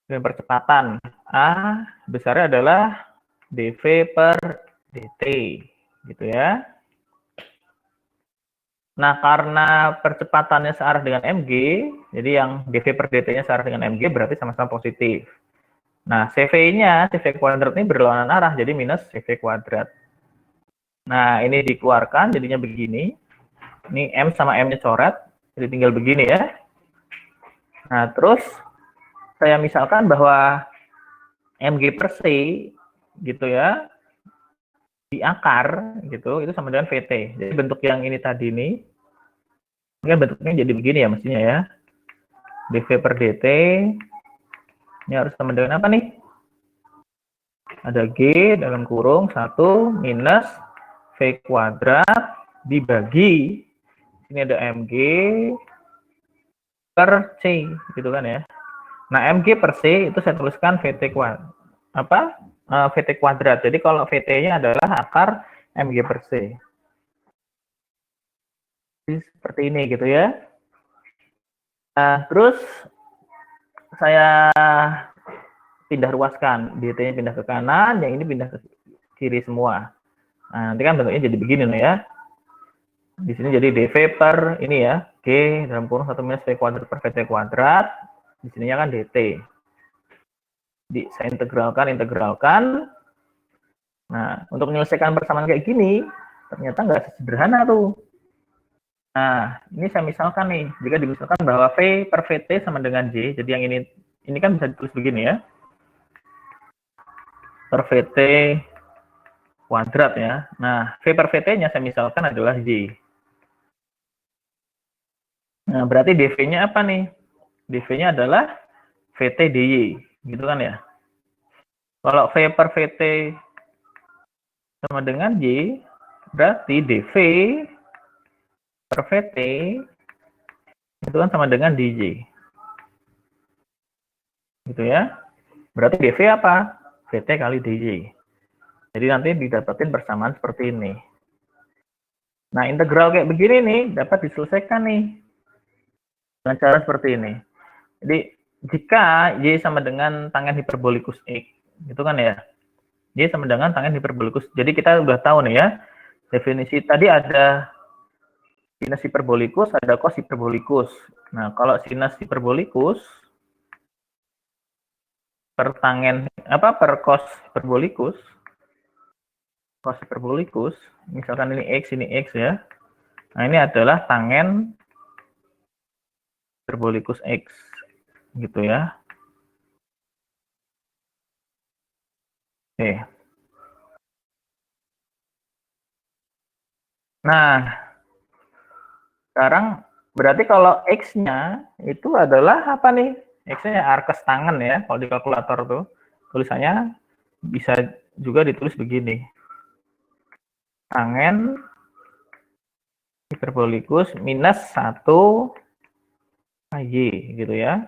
dengan percepatan a besarnya adalah dv per dt, gitu ya. Nah, karena percepatannya searah dengan mg, jadi yang dv per dt-nya searah dengan mg berarti sama-sama positif. Nah, cv-nya, cv kuadrat ini berlawanan arah, jadi minus cv kuadrat. Nah, ini dikeluarkan, jadinya begini. Ini m sama m-nya coret, jadi tinggal begini ya. Nah, terus saya misalkan bahwa mg per c, gitu ya, di akar, gitu, itu sama dengan vt. Jadi bentuk yang ini tadi ini kan bentuknya jadi begini ya mestinya ya. dv per dt ini harus sama dengan apa nih? Ada G dalam kurung 1 minus V kuadrat dibagi, ini ada MG per C, gitu kan ya. Nah, MG per C itu saya tuliskan VT kuadrat. VT kuadrat. Jadi kalau VT-nya adalah akar MG per C. Jadi, seperti ini gitu ya. Nah, terus saya pindah ruaskan, dt-nya pindah ke kanan, yang ini pindah ke kiri semua. Nah, nanti kan bentuknya jadi begini nih ya. Di sini jadi dv per ini ya, g dalam kurung 1 minus v kuadrat per vt kuadrat. Di sininya kan dt. Saya integralkan. Nah, untuk menyelesaikan persamaan kayak gini, ternyata nggak sederhana tuh. Nah, ini saya misalkan nih, jika dimisalkan bahwa v per vt sama dengan j, jadi yang ini kan bisa ditulis begini ya, per vt kuadrat ya. Nah, v per vt-nya saya misalkan adalah j. Nah, berarti dv-nya apa nih? dv-nya adalah vt dy, gitu kan ya. Kalau v per vt sama dengan j, berarti dv per vt itu kan sama dengan dj. Gitu ya. Berarti dv apa? vt kali dj. Jadi nanti didapatin persamaan seperti ini. Nah, integral kayak begini nih dapat diselesaikan nih dengan cara seperti ini. Jadi jika y sama dengan tangen hiperbolikus x, gitu kan ya. Y sama dengan tangen hiperbolikus. Jadi kita udah tahu nih ya. Definisi tadi ada sinus hiperbolikus, ada cos hiperbolikus. Nah, kalau sinus hiperbolikus per tangen per cos hiperbolikus, misalkan ini x ya. Nah, ini adalah tangen hiperbolikus x, gitu ya. Oke. Nah, sekarang berarti kalau x-nya itu adalah apa nih? X-nya arkes tangen ya, kalau di kalkulator tuh. Tulisannya bisa juga ditulis begini. Tangen hiperbolikus minus 1 y, gitu ya.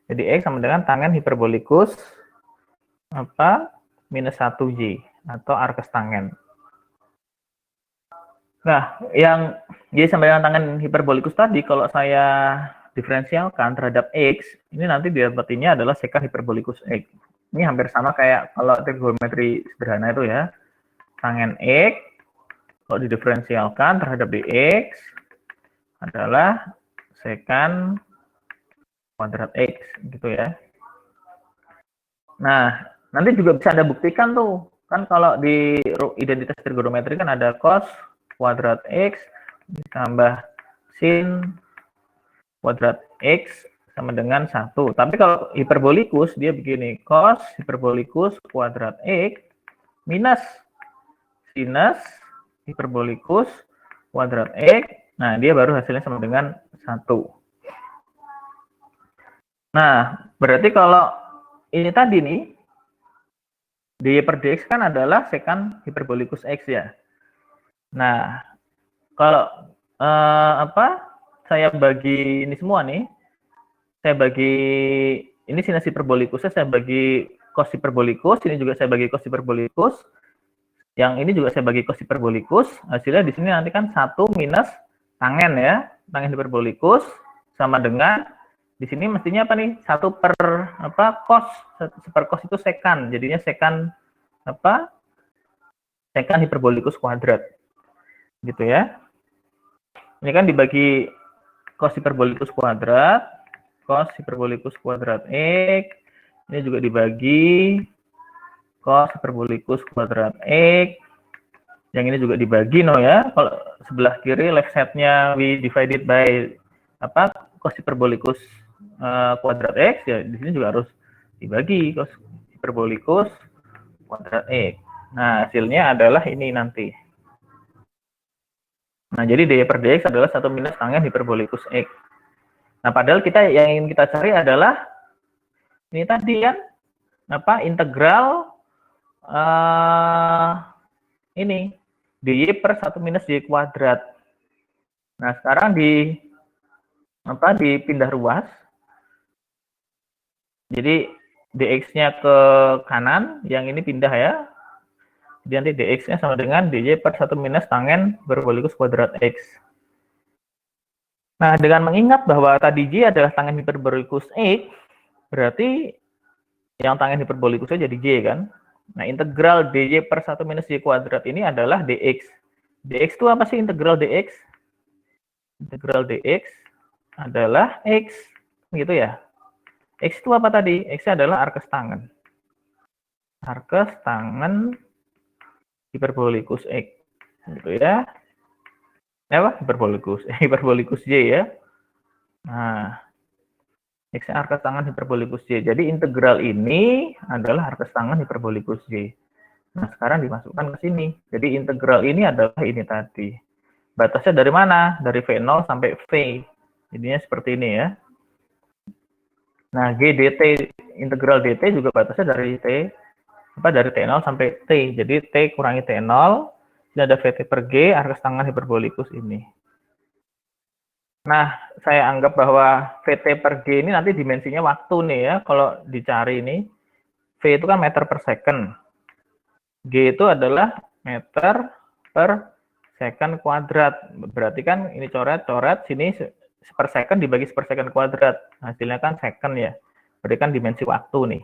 Jadi x sama dengan tangen hiperbolikus minus 1y atau arkes tangen. Nah, yang y sama dengan tangen hiperbolikus tadi kalau saya diferensialkan terhadap x, ini nanti didapatinya adalah sekant hiperbolikus x. Ini hampir sama kayak kalau trigonometri sederhana itu ya. Tangen x kalau didiferensialkan terhadap dx adalah sekant kuadrat x, gitu ya. Nah, nanti juga bisa Anda buktikan tuh. Kan kalau di identitas trigonometri kan ada cos kuadrat x ditambah sin kuadrat x sama dengan 1. Tapi kalau hiperbolikus dia begini, cos hiperbolikus kuadrat x minus sinus hiperbolikus kuadrat X. Nah, dia baru hasilnya sama dengan 1. Nah, berarti kalau ini tadi nih, dy per dx kan adalah sekant hiperbolikus X ya. Nah, kalau saya bagi ini semua nih, saya bagi ini sinus hiperbolikusnya saya bagi cos hiperbolikus, ini juga saya bagi cos hiperbolikus, yang ini juga saya bagi cos hiperbolikus, hasilnya di sini nanti kan 1 minus tangen ya, tangen hiperbolikus sama dengan di sini mestinya apa nih? 1 per cos, 1 per cos itu sekan, jadinya sekan sekan hiperbolikus kuadrat. Gitu ya. Ini kan dibagi cos hiperbolikus kuadrat X, ini juga dibagi cos hiperbolikus kuadrat X, yang ini juga dibagi ya, kalau sebelah kiri left side-nya we divided by cos hiperbolikus kuadrat X, ya di sini juga harus dibagi cos hiperbolikus kuadrat X. Nah, hasilnya adalah ini nanti. Nah, jadi dy per dx adalah 1 minus tangen hiperbolikus X. Nah, padahal yang ingin kita cari adalah ini tadi kan integral ini dy per 1 minus dy kuadrat. Nah, sekarang dipindah ruas. Jadi dx-nya ke kanan, yang ini pindah ya. Jadi nanti dx-nya sama dengan dy per 1 minus tangen hiperbolikus kuadrat X. Nah, dengan mengingat bahwa tadi J adalah tangen hiperbolikus X, berarti yang tangen hiperbolikusnya jadi J kan. Nah, integral dy per 1 minus j kuadrat ini adalah dx. Dx itu apa sih integral dx? Integral dx adalah x, gitu ya. X itu apa tadi? X adalah arkes tangen. Arkes tangen hiperbolikus X, gitu ya. Apa? Hiperbolikus J ya. Nah, X-nya arkes tangen hiperbolikus J. Jadi integral ini adalah arkes tangen hiperbolikus J. Nah, sekarang dimasukkan ke sini. Jadi integral ini adalah ini tadi. Batasnya dari mana? Dari V0 sampai V. Jadinya seperti ini ya. Nah, G dt, integral dt juga batasnya dari dari T0 sampai T. Jadi T kurangi T0, ini ada Vt per G, arkes tangen hiperbolikus ini. Nah, saya anggap bahwa Vt per G ini nanti dimensinya waktu nih ya. Kalau dicari ini, V itu kan meter per second. G itu adalah meter per second kuadrat. Berarti kan ini coret-coret, sini per second dibagi per second kuadrat. Hasilnya kan second ya. Berarti kan dimensi waktu nih.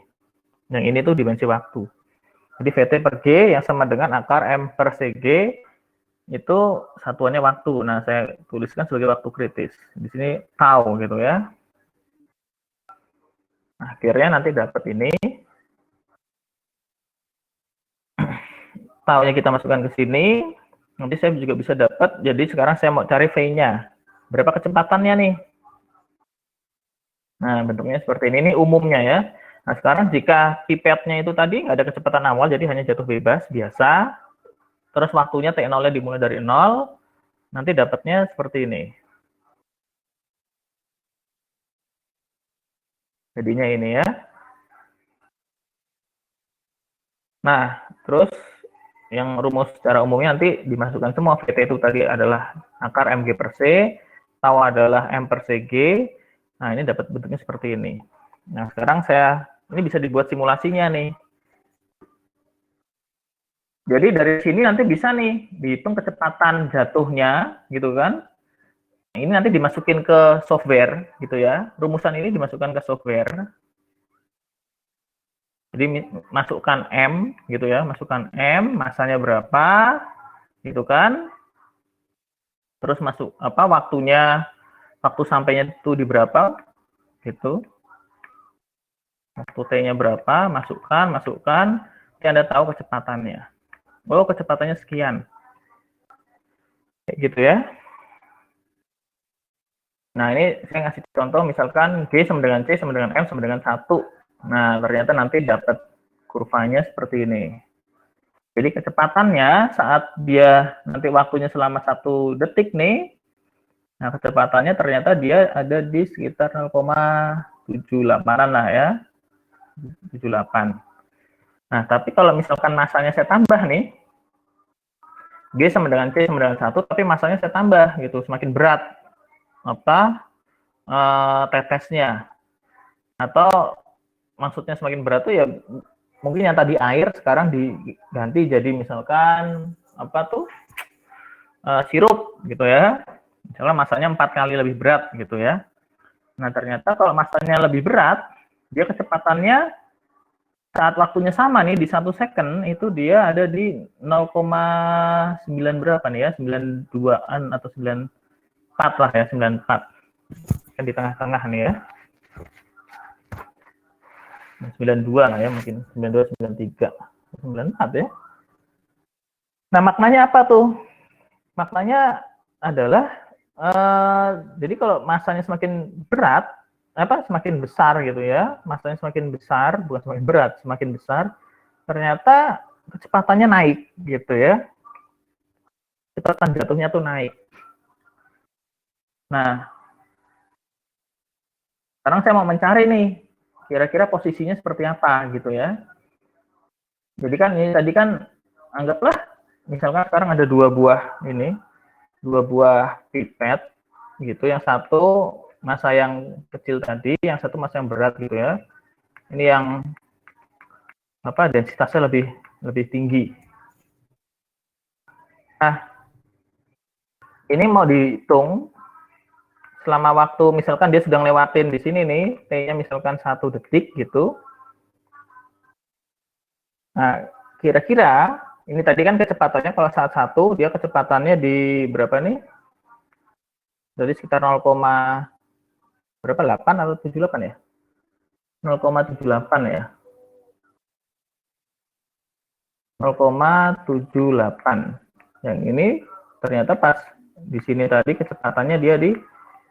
Yang ini tuh dimensi waktu. Jadi Vt per G yang sama dengan akar M per Cg itu satuannya waktu. Nah, saya tuliskan sebagai waktu kritis. Di sini tau gitu ya. Nah, akhirnya nanti dapat ini. Taunya kita masukkan ke sini. Nanti saya juga bisa dapat. Jadi sekarang saya mau cari V-nya. Berapa kecepatannya nih? Nah, bentuknya seperti ini. Ini umumnya ya. Nah, sekarang jika pipetnya itu tadi nggak ada kecepatan awal, jadi hanya jatuh bebas, biasa. Terus waktunya T0-nya dimulai dari 0, nanti dapatnya seperti ini. Jadinya ini ya. Nah, terus yang rumus secara umumnya nanti dimasukkan semua. Vt itu tadi adalah akar Mg per C, tau adalah M per Cg. Nah, ini dapat bentuknya seperti ini. Nah, sekarang ini bisa dibuat simulasinya nih. Jadi dari sini nanti bisa nih dihitung kecepatan jatuhnya, gitu kan. Ini nanti dimasukin ke software, gitu ya. Rumusan ini dimasukkan ke software. Jadi masukkan M, gitu ya. Masukkan M, masanya berapa, gitu kan. Terus waktu sampainya itu di berapa, gitu. Waktu T-nya berapa, masukkan. Nanti Anda tahu kecepatannya. Oh, kecepatannya sekian. Kayak gitu ya. Nah, ini saya ngasih contoh, misalkan G sama dengan C sama dengan M sama dengan 1. Nah, ternyata nanti dapat kurvanya seperti ini. G Jadi kecepatannya saat dia nanti waktunya selama 1 detik nih, nah kecepatannya ternyata dia ada di sekitar 0,78-an lah ya, 78. Nah, tapi kalau misalkan masanya saya tambah nih, G sama dengan C sama dengan 1, tapi masanya saya tambah gitu, semakin berat apa tetesnya. Atau maksudnya semakin berat tuh ya mungkin yang tadi air sekarang diganti jadi misalkan apa tuh sirup gitu ya. Misalnya masanya 4 kali lebih berat gitu ya. Nah, ternyata kalau masanya lebih berat, dia kecepatannya saat waktunya sama nih di 1 second itu dia ada di 0,9 berapa nih ya, 92-an atau 94 lah ya, 94. Kan di tengah-tengah nih ya. 92 lah ya, mungkin 92, 93, 94 ya. Nah, maknanya apa tuh? Maknanya adalah jadi kalau masanya semakin berat, semakin besar gitu ya, masanya semakin besar, bukan semakin berat, semakin besar, ternyata kecepatannya naik gitu ya, kecepatan jatuhnya tuh naik. Nah, sekarang saya mau mencari nih, kira-kira posisinya seperti apa gitu ya. Jadi kan ini tadi kan anggaplah, misalkan sekarang ada 2 buah pipet gitu, yang satu masa yang kecil tadi, yang satu masa yang berat gitu ya. Ini yang densitasnya lebih tinggi. Nah, ini mau dihitung selama waktu misalkan dia sedang lewatin di sini nih, T-nya misalkan 1 detik gitu. Nah, kira-kira ini tadi kan kecepatannya kalau saat 1 dia kecepatannya di berapa nih? Jadi sekitar 0, berapa 8 atau 78 ya? 0,78 ya. 0,78. Yang ini ternyata pas di sini tadi kecepatannya dia di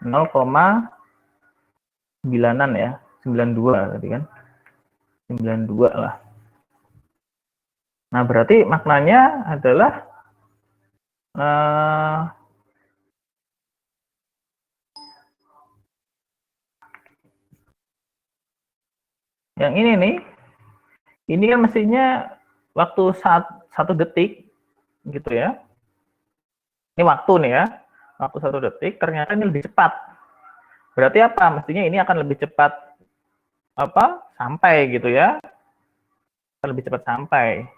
0,9-an ya, 92 tadi kan. 92 lah. Nah, berarti maknanya adalah yang ini nih, ini kan mestinya waktu saat 1 detik gitu ya. Ini waktu nih ya, waktu 1 detik ternyata ini lebih cepat. Berarti apa? Mestinya ini akan lebih cepat sampai gitu ya, akan lebih cepat sampai.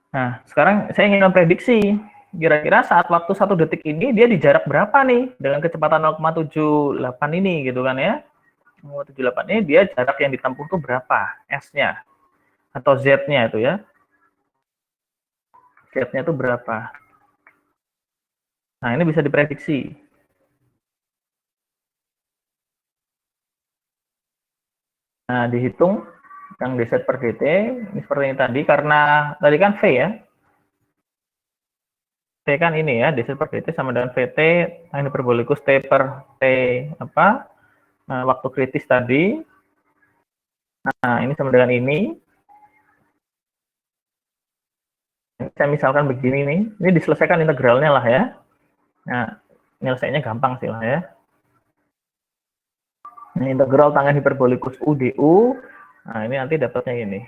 Nah, sekarang saya ingin memprediksi kira-kira saat waktu 1 detik ini dia di jarak berapa nih dengan kecepatan 0,78 ini gitu kan ya. 0,78 ini dia jarak yang ditempuh tuh berapa S-nya atau Z-nya itu ya. Z-nya itu berapa. Nah, ini bisa diprediksi. Nah, dihitung yang dz per dt, ini seperti ini tadi, karena tadi kan V ya. T kan ini ya, dz per dt sama dengan Vt, ini hiperbolikus T per T, waktu kritis tadi. Nah, ini sama dengan ini. Saya misalkan begini nih, ini diselesaikan integralnya lah ya. Nah, nyelesainya gampang sih lah ya. Nah, integral tangen hiperbolikus U du, nah ini nanti dapatnya ini.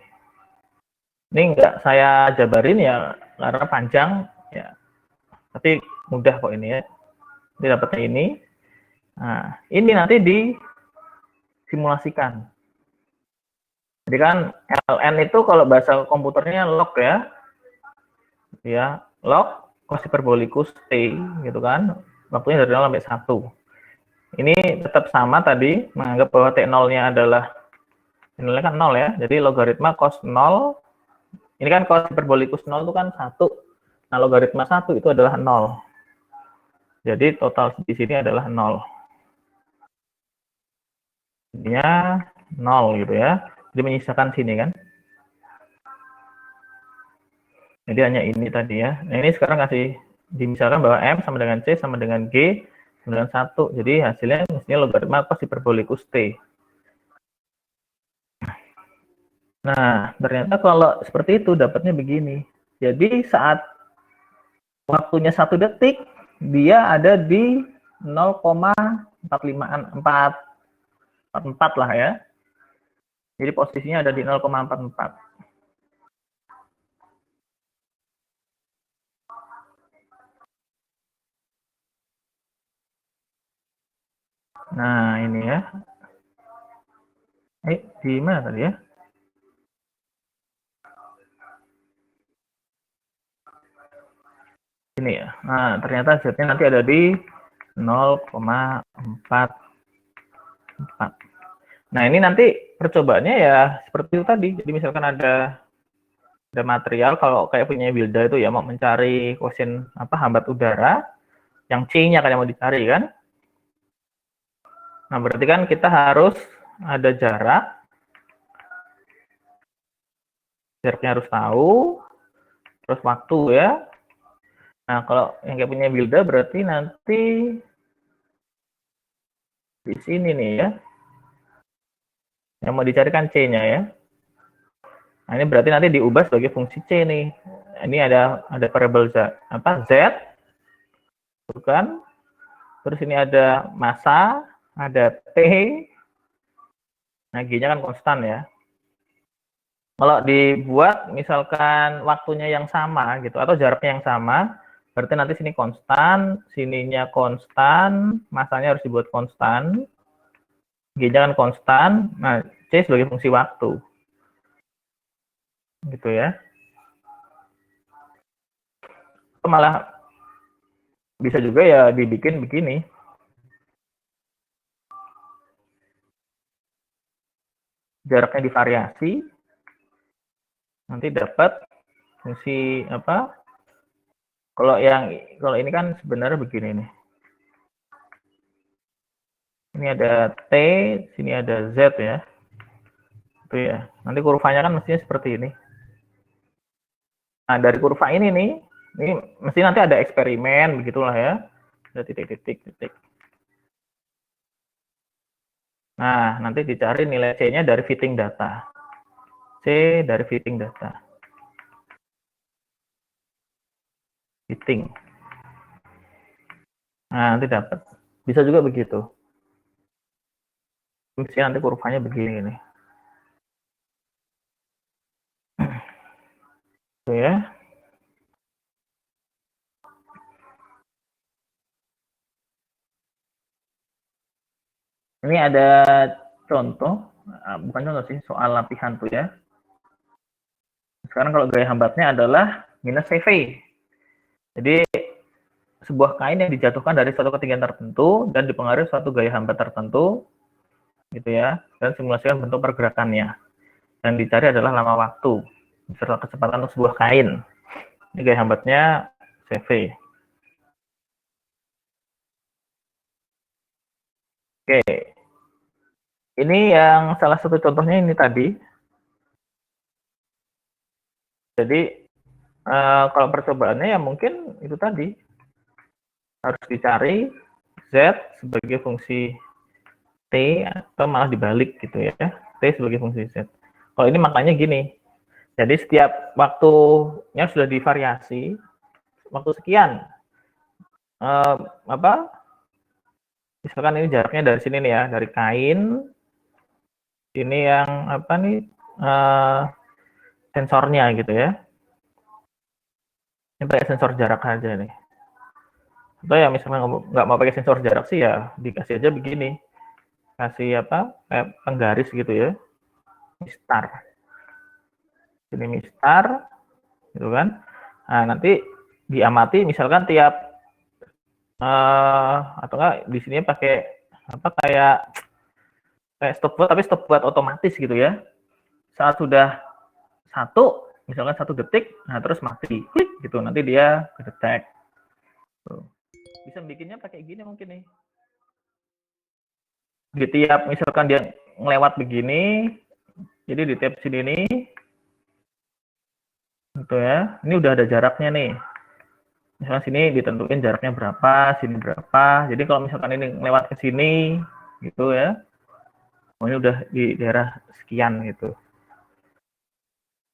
Ini enggak saya jabarin ya, karena panjang ya. Tapi mudah kok ini ya. Ini dapatnya ini. Nah, ini nanti disimulasikan. Jadi kan ln itu kalau bahasa komputernya log ya. Ya, log cos hiperbolikus T gitu kan. Waktunya dari 0 sampai 1. Ini tetap sama tadi, menganggap bahwa T0-nya adalah, T0-nya kan 0 ya, jadi logaritma cos 0, ini kan cos hiperbolikus 0 itu kan 1, nah logaritma 1 itu adalah 0. Jadi total di sini adalah 0. Jadinya 0 gitu ya, jadi menyisakan sini kan. Jadi hanya ini tadi ya, nah ini sekarang kasih, dimisalkan bahwa M sama dengan C sama dengan G, sama dengan 1, jadi hasilnya mestinya logaritma cos hiperbolikus T. Nah, ternyata kalau seperti itu dapatnya begini. Jadi saat waktunya 1 detik, dia ada di 0,4544 lah ya. Jadi posisinya ada di 0,44. Nah, ini ya. Di mana tadi ya? Ini ya. Nah, ternyata Z-nya nanti ada di 0,44. Nah, ini nanti percobaannya ya seperti itu tadi. Jadi misalkan ada material, kalau kayak punya Wilda itu ya mau mencari kosin hambat udara, yang C-nya kan yang mau dicari kan. Nah, berarti kan kita harus ada jaraknya harus tahu, terus waktu ya. Nah, kalau yang kayak punya Wilda berarti nanti di sini nih ya. Yang mau dicarikan C-nya ya. Nah, ini berarti nanti diubah sebagai fungsi C nih. Ini ada variabel Z, bukan? Terus ini ada massa, ada T. Nah, G-nya kan konstan ya. Kalau dibuat misalkan waktunya yang sama gitu atau jaraknya yang sama, berarti nanti sini konstan, sininya konstan, massanya harus dibuat konstan, G-nya kan konstan, nah C sebagai fungsi waktu. Gitu ya. Malah bisa juga ya dibikin begini. Jaraknya divariasi, nanti dapat fungsi apa? Kalau ini kan sebenarnya begini nih. Ini ada T, sini ada Z ya. Itu ya. Nanti kurvanya kan mestinya seperti ini. Nah, dari kurva ini nih, ini mesti nanti ada eksperimen begitulah ya. Ada titik-titik. Nah, nanti dicari nilai C-nya dari fitting data. C dari fitting data. Fitting. Nah, nanti dapat. Bisa juga begitu. Mesti nanti kurvanya begini nih. Tuh ya. Ini ada contoh, bukan contoh sih, soal latihan tuh ya. Sekarang kalau gaya hambatnya adalah minus CV. Jadi sebuah kain yang dijatuhkan dari suatu ketinggian tertentu dan dipengaruhi suatu gaya hambat tertentu, gitu ya, dan simulasikan bentuk pergerakannya. Yang dicari adalah lama waktu serta kecepatan untuk sebuah kain. Ini gaya hambatnya CV. Oke, ini yang salah satu contohnya ini tadi. Jadi kalau percobaannya ya mungkin itu tadi harus dicari Z sebagai fungsi T atau malah dibalik gitu ya, T sebagai fungsi Z. Kalau ini makanya gini, jadi setiap waktunya sudah divariasi, waktu sekian, misalkan ini jaraknya dari sini nih ya, dari kain, ini yang sensornya gitu ya. Ini pakai sensor jarak aja nih. Atau ya misalnya nggak mau pakai sensor jarak sih ya dikasih aja begini, kasih kayak penggaris gitu ya, mistar. Ini mistar, gitu kan. Nah, nanti diamati misalkan tiap atau enggak di sini pakai kayak stopwatch tapi stopwatch otomatis gitu ya. Saat sudah misalkan 1 detik, nah terus mati, klik gitu, nanti dia kedetek. Bisa bikinnya pakai gini mungkin nih. Di tiap misalkan dia ngelewat begini, jadi di tab sini nih, gitu ya. Ini udah ada jaraknya nih. Misalkan sini ditentuin jaraknya berapa, sini berapa. Jadi kalau misalkan ini lewat ke sini, gitu ya, ini udah di daerah sekian gitu.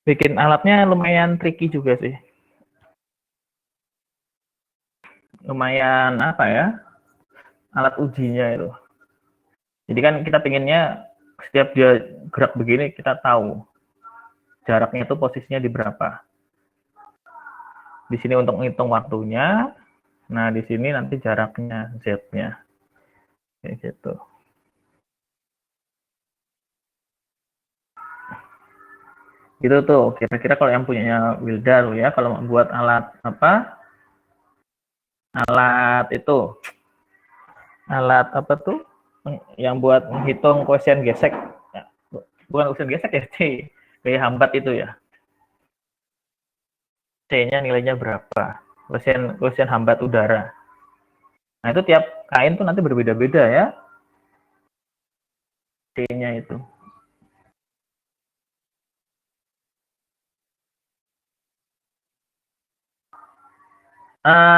Bikin alatnya lumayan tricky juga sih. Lumayan apa ya? Alat ujinya itu. Jadi kan kita pinginnya setiap dia gerak begini kita tahu jaraknya itu posisinya di berapa. Di sini untuk menghitung waktunya. Nah, di sini nanti jaraknya Z-nya. Kayak gitu. Gitu tuh, kira-kira kalau yang punyanya Wilda tuh ya, kalau buat alat apa? Alat itu, alat apa tuh? Yang buat menghitung koefisien gesek. Ya, bukan koefisien gesek ya, C. Gaya hambat itu ya. C-nya nilainya berapa? Koefisien hambat udara. Nah, itu tiap kain tuh nanti berbeda-beda ya. C-nya itu.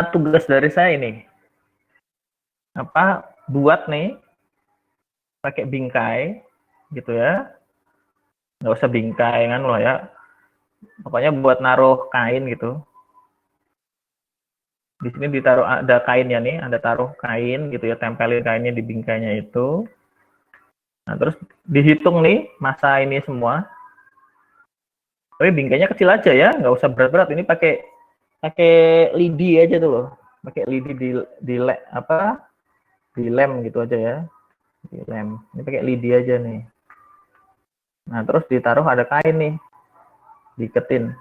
Tugas dari saya ini apa buat nih pakai bingkai gitu ya, nggak usah bingkai kan loh ya, pokoknya buat naruh kain gitu. Di sini ditaruh ada kainnya nih, ada taruh kain gitu ya, tempelin kainnya di bingkainya itu. Nah, terus dihitung nih masa ini semua. Tapi bingkainya kecil aja ya, nggak usah berat-berat. Ini pakai pakai lidi aja tuh loh, pakai lidi di apa di lem gitu aja ya, di lem. Ini pakai lidi aja nih. Nah, terus ditaruh ada kain nih, diiketin.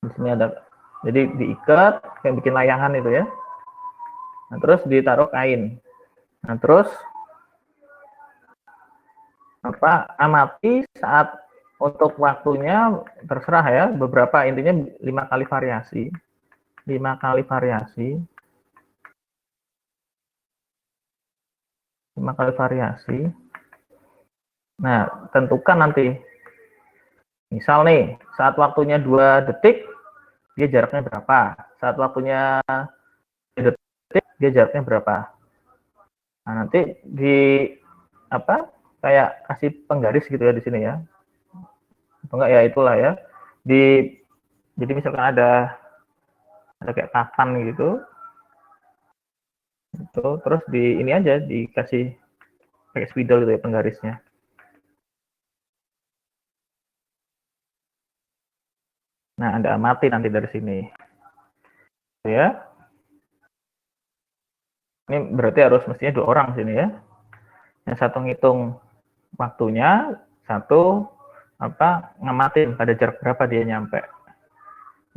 Di sini ada, jadi diikat kayak bikin layangan itu ya. Nah, terus ditaruh kain. Nah, terus apa amati saat untuk waktunya terserah ya, beberapa intinya 5 kali variasi. 5 kali variasi. 5 kali variasi. Nah, tentukan nanti. Misal nih, saat waktunya 2 detik, dia jaraknya berapa? Saat waktunya 3 detik, dia jaraknya berapa? Nah, nanti di apa? Kayak kasih penggaris gitu ya di sini ya. Atau enggak ya itulah ya. Di jadi misalkan ada kayak papan gitu. Itu terus di ini aja dikasih pakai spidol gitu ya penggarisnya. Nah, Anda amati nanti dari sini. Ya. Ini berarti harus mestinya 2 orang sini ya. Yang satu ngitung waktunya, satu apa ngamatin pada jarak berapa dia nyampe.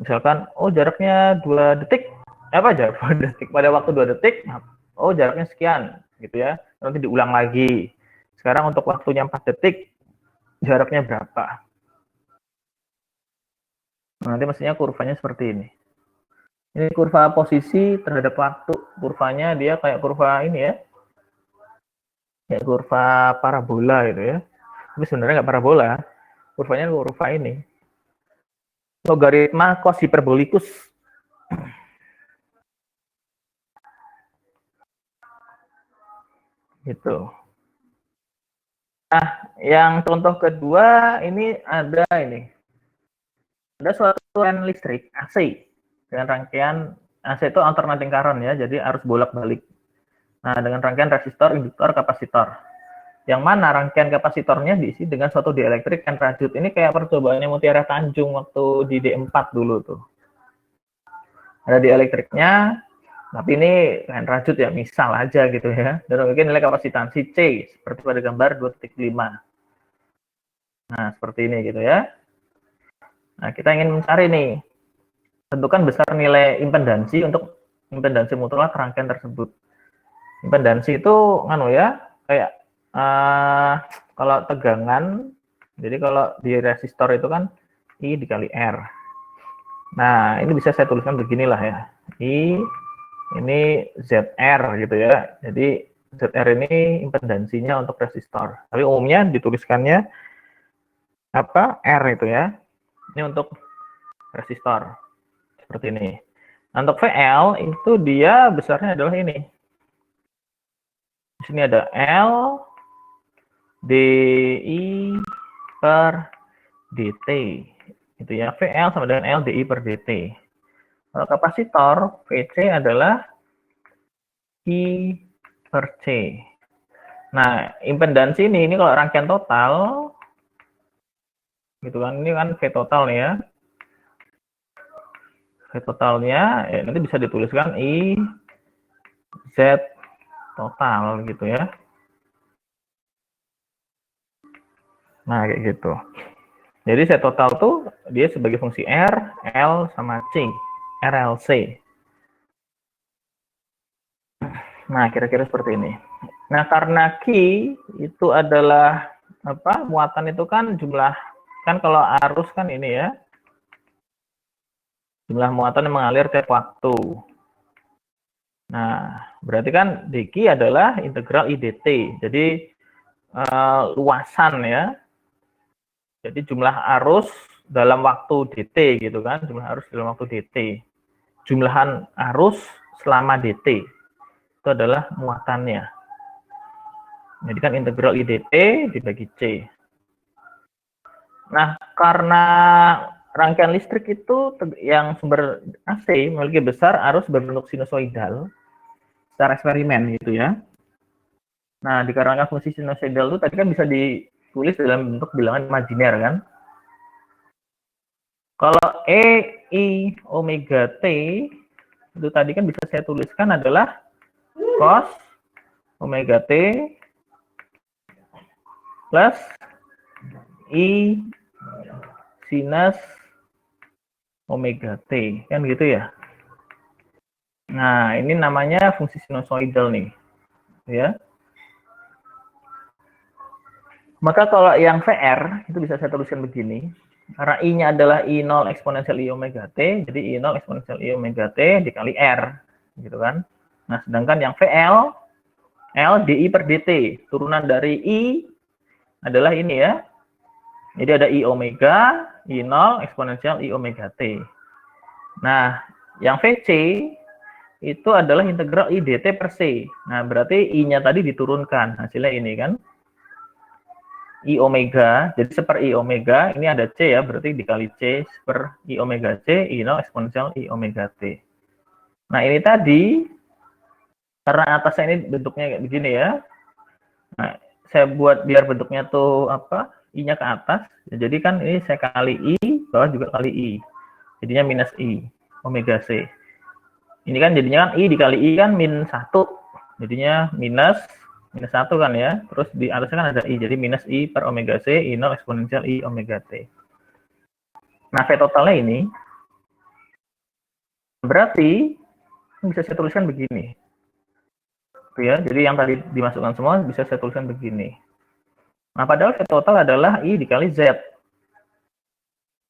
Misalkan oh jaraknya 2 detik. Apa jarak 2 detik? Pada waktu 2 detik, oh jaraknya sekian gitu ya. Nanti diulang lagi. Sekarang untuk waktunya 4 detik, jaraknya berapa? Nanti mestinya kurvanya seperti ini. Ini kurva posisi terhadap waktu. Kurvanya dia kayak kurva ini ya. Kayak kurva parabola gitu ya. Tapi sebenarnya nggak parabola. Kurvanya kurva ini. Logaritma cos hiperbolikus. Gitu. Nah, yang contoh kedua ini ada ini. Ada suatu rangkaian listrik AC dengan rangkaian AC itu alternating current ya, jadi arus bolak-balik. Nah, dengan rangkaian resistor, induktor, kapasitor. Yang mana rangkaian kapasitornya diisi dengan suatu dielektrik dan rajut. Ini kayak percobaannya Mutiara Tanjung waktu di D4 dulu tuh. Ada dielektriknya, tapi ini kan rajut ya, misal aja gitu ya. Dan mungkin nilai kapasitansi C, seperti pada gambar 2.5. Nah, seperti ini gitu ya. Nah, kita ingin mencari nih, tentukan besar nilai impedansi untuk impedansi mutlak rangkaian tersebut. Impedansi itu nganu ya, kayak kalau tegangan, jadi kalau di resistor itu kan I dikali R. Nah, ini bisa saya tuliskan beginilah ya. I ini ZR gitu ya. Jadi ZR ini impedansinya untuk resistor. Tapi umumnya dituliskannya apa? R itu ya. Ini untuk resistor. Seperti ini. Nah, untuk VL itu dia besarnya adalah ini. Di sini ada L DI per dt. Itu ya, VL sama dengan L dI per dt. Kalau kapasitor, VC adalah I per C. Nah, impedansi ini kalau rangkaian total, gitu kan, ini kan V total nih ya. V totalnya, nanti bisa dituliskan I Z total gitu ya. Nah, kayak gitu. Jadi Z total tuh dia sebagai fungsi R, L, sama C. RLC. Nah, kira-kira seperti ini. Nah, karena Q itu adalah apa? Muatan itu kan jumlah, kan kalau arus kan ini ya, jumlah muatan yang mengalir tiap waktu. Nah, berarti kan dq adalah integral IDT. Jadi luasan ya. Jadi jumlah arus dalam waktu dt gitu kan, jumlah arus dalam waktu dt. Jumlahan arus selama dt itu adalah muatannya. Jadi kan integral IDT dibagi C. Nah, karena rangkaian listrik itu yang sumber AC memiliki besar arus berbentuk sinusoidal secara eksperimen gitu ya. Nah, dikarenakan fungsi sinusoidal itu tadi kan bisa ditulis dalam bentuk bilangan imajiner kan. Kalau E, I, omega T itu tadi kan bisa saya tuliskan adalah cos omega T plus I sinus omega T, kan gitu ya. Nah, ini namanya fungsi sinusoidal nih, ya. Maka kalau yang VR, itu bisa saya tuliskan begini. Karena I-nya adalah I0 eksponensial I omega T, jadi I0 eksponensial I omega T dikali R, gitu kan. Nah, sedangkan yang VL, L dI per dt, turunan dari I adalah ini ya. Jadi ada I omega, I0 eksponensial I omega T. Nah, yang VC itu adalah integral I dt per C. Nah, berarti I-nya tadi diturunkan. Hasilnya ini kan. I omega, jadi seper I omega, ini ada C ya, berarti dikali C seper I omega C, I0 eksponensial I omega T. Nah, ini tadi, karena atasnya ini bentuknya kayak begini ya. Nah, saya buat biar bentuknya tuh apa, I-nya ke atas. Jadi kan ini saya kali I, bawah juga kali I. Jadinya minus I, omega C. Ini kan jadinya kan I dikali I kan min 1. Jadinya minus 1 kan ya. Terus di atasnya kan ada I. Jadi minus I per omega C, I0 eksponensial I omega T. Nah, V totalnya ini berarti bisa saya tuliskan begini. Ya, jadi yang tadi dimasukkan semua bisa saya tuliskan begini. Nah, padahal V total adalah I dikali Z.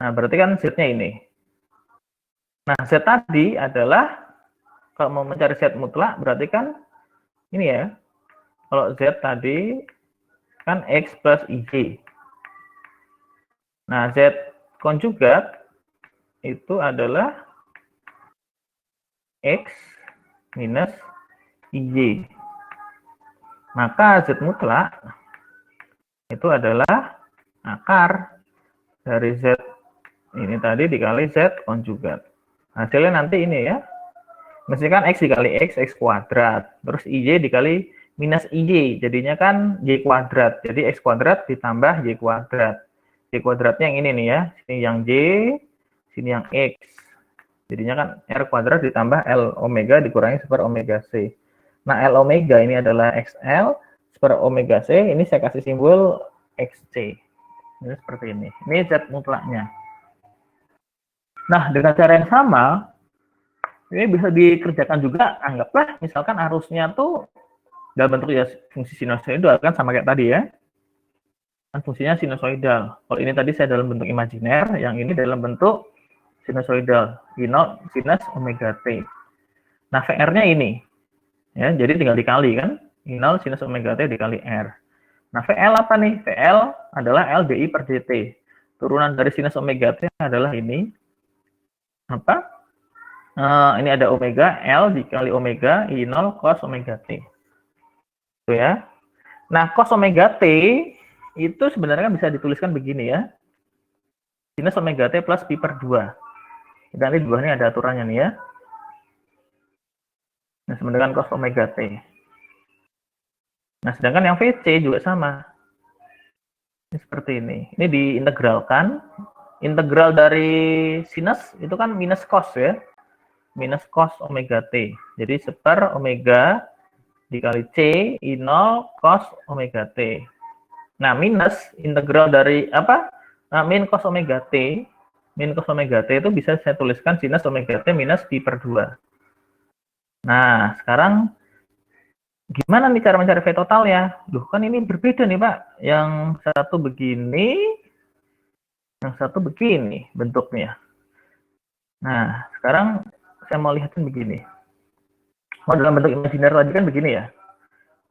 Nah, berarti kan Z-nya ini. Nah, Z tadi adalah, kalau mau mencari Z mutlak, berarti kan ini ya. Kalau Z tadi kan X plus IJ. Nah, Z konjugat itu adalah X minus IJ. Maka Z mutlak itu adalah akar dari Z ini tadi dikali Z konjugat. Hasilnya nanti ini ya. Mestinya kan X dikali X kuadrat. Terus IJ dikali minus IJ. Jadinya kan Y kuadrat. Jadi X kuadrat ditambah Y kuadrat. Y kuadratnya yang ini nih ya. Sini yang Y, sini yang X. Jadinya kan R kuadrat ditambah L omega dikurangi seper omega C. Nah, L omega ini adalah XL, seper omega C. Ini saya kasih simbol XC. Ini seperti ini. Ini Z mutlaknya. Nah, dengan cara yang sama, ini bisa dikerjakan juga, anggaplah misalkan arusnya tuh dalam bentuk ya fungsi sinusoidal kan sama kayak tadi ya. Kan fungsinya sinusoidal. Kalau ini tadi saya dalam bentuk imajiner, yang ini dalam bentuk sinusoidal, I0 sinus omega T. Nah, VR-nya ini. Ya, jadi tinggal dikali kan, I0 sinus omega T dikali R. Nah, VL apa nih? VL adalah L dI per dt. Turunan dari sinus omega T adalah ini. Apa? Ini ada omega, L dikali omega, I0 cos omega T. Itu ya. Nah, cos omega T itu sebenarnya bisa dituliskan begini ya. sinus omega T plus pi per 2. Nanti 2 ini ada aturannya nih ya. Nah, sama dengan cos omega T. Nah, sedangkan yang VC juga sama. Ini seperti ini. Ini diintegralkan. Integral dari sinus itu kan minus cos ya. Minus cos omega T. Jadi seper omega dikali C I0 cos omega T. Nah, minus integral dari apa? Nah, min cos omega T. Min cos omega T itu bisa saya tuliskan sinus omega T minus pi per 2. Nah, sekarang gimana nih cara mencari V total ya? Loh, kan ini berbeda nih, Pak. Yang satu begini, yang satu begini bentuknya. Nah, sekarang saya mau lihatin begini. Oh, dalam bentuk imajiner tadi kan begini ya.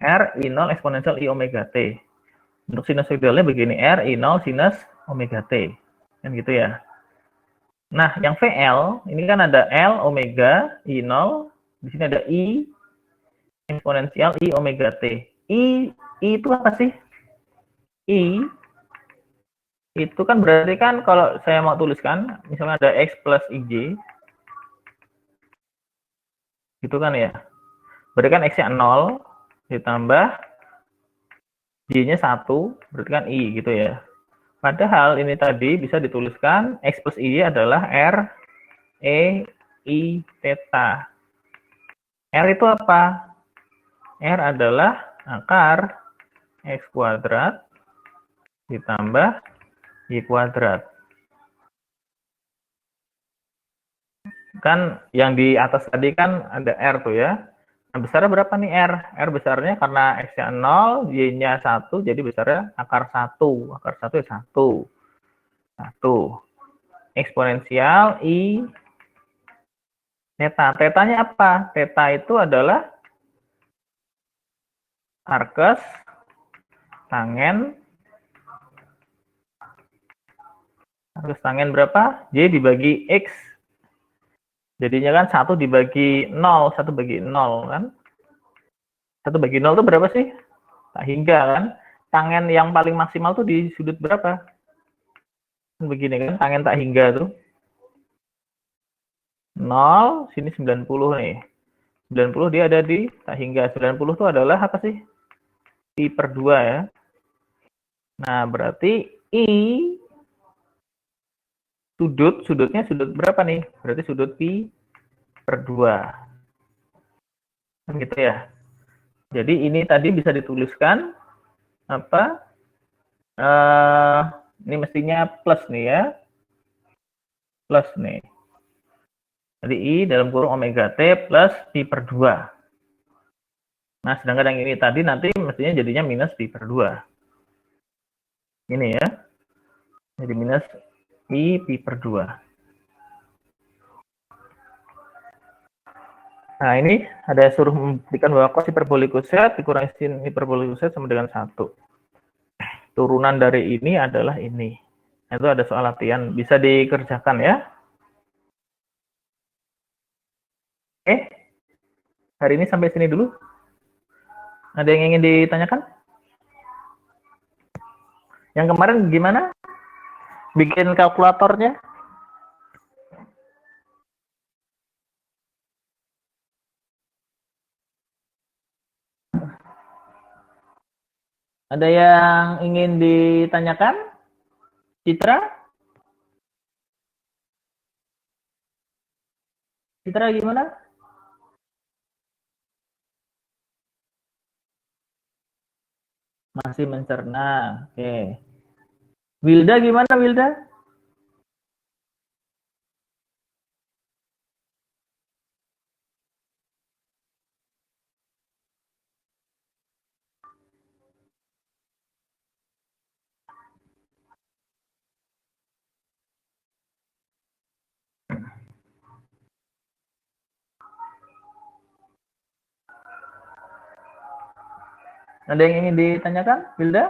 R I0 eksponensial I omega T. Untuk sinusoidalnya begini, R I0 sinus omega T. Kan gitu ya. Nah, yang VL, ini kan ada L omega I0, di sini ada I eksponensial I omega T. I itu apa sih? I itu kan berarti kan kalau saya mau tuliskan, misalnya ada X plus IJ, gitu kan ya. Berarti kan X-nya 0, ditambah Y-nya 1, berarti kan I gitu ya. Padahal ini tadi bisa dituliskan X plus Y adalah R E I theta. R itu apa? R adalah akar X kuadrat ditambah Y kuadrat. Kan yang di atas tadi kan ada R tuh ya. Nah, besarnya berapa nih R? R besarnya karena X-nya 0, Y-nya 1, jadi besarnya akar 1. Akar 1 ya 1. 1. Eksponensial I theta. Theta-nya apa? Theta itu adalah arkes tangen. Arkes tangen berapa? Y dibagi X. Jadinya kan 1 dibagi 0. 1 bagi 0 kan? 1 bagi 0 itu berapa sih? Tak hingga kan? Tangen yang paling maksimal tuh di sudut berapa? Begini kan, tangen tak hingga tuh. 0, sini 90 nih. 90 dia ada di tak hingga. 90 itu adalah apa sih? Pi per 2 ya. Nah, berarti I sudutnya sudut berapa nih? Berarti sudut pi per 2. Kan gitu ya. Jadi ini tadi bisa dituliskan apa? Ini mestinya plus nih ya. Plus nih. Jadi I dalam kurung omega T plus pi per 2. Nah, sedangkan yang ini tadi nanti mestinya jadinya minus pi per 2. Ini ya. Jadi minus I pi per 2. Nah, ini ada suruh membuktikan bahwa cos hiperbolikus Z dikurangi sin hiperbolikus Z sama dengan 1. Turunan dari ini adalah ini. Itu ada soal latihan. Bisa dikerjakan ya. Oke. Hari ini sampai sini dulu. Ada yang ingin ditanyakan? Yang kemarin gimana? Bikin kalkulatornya? Ada yang ingin ditanyakan? Citra? Citra gimana? Masih mencerna. Oke. Wilda gimana, Wilda? Ada yang ingin ditanyakan, Wilda?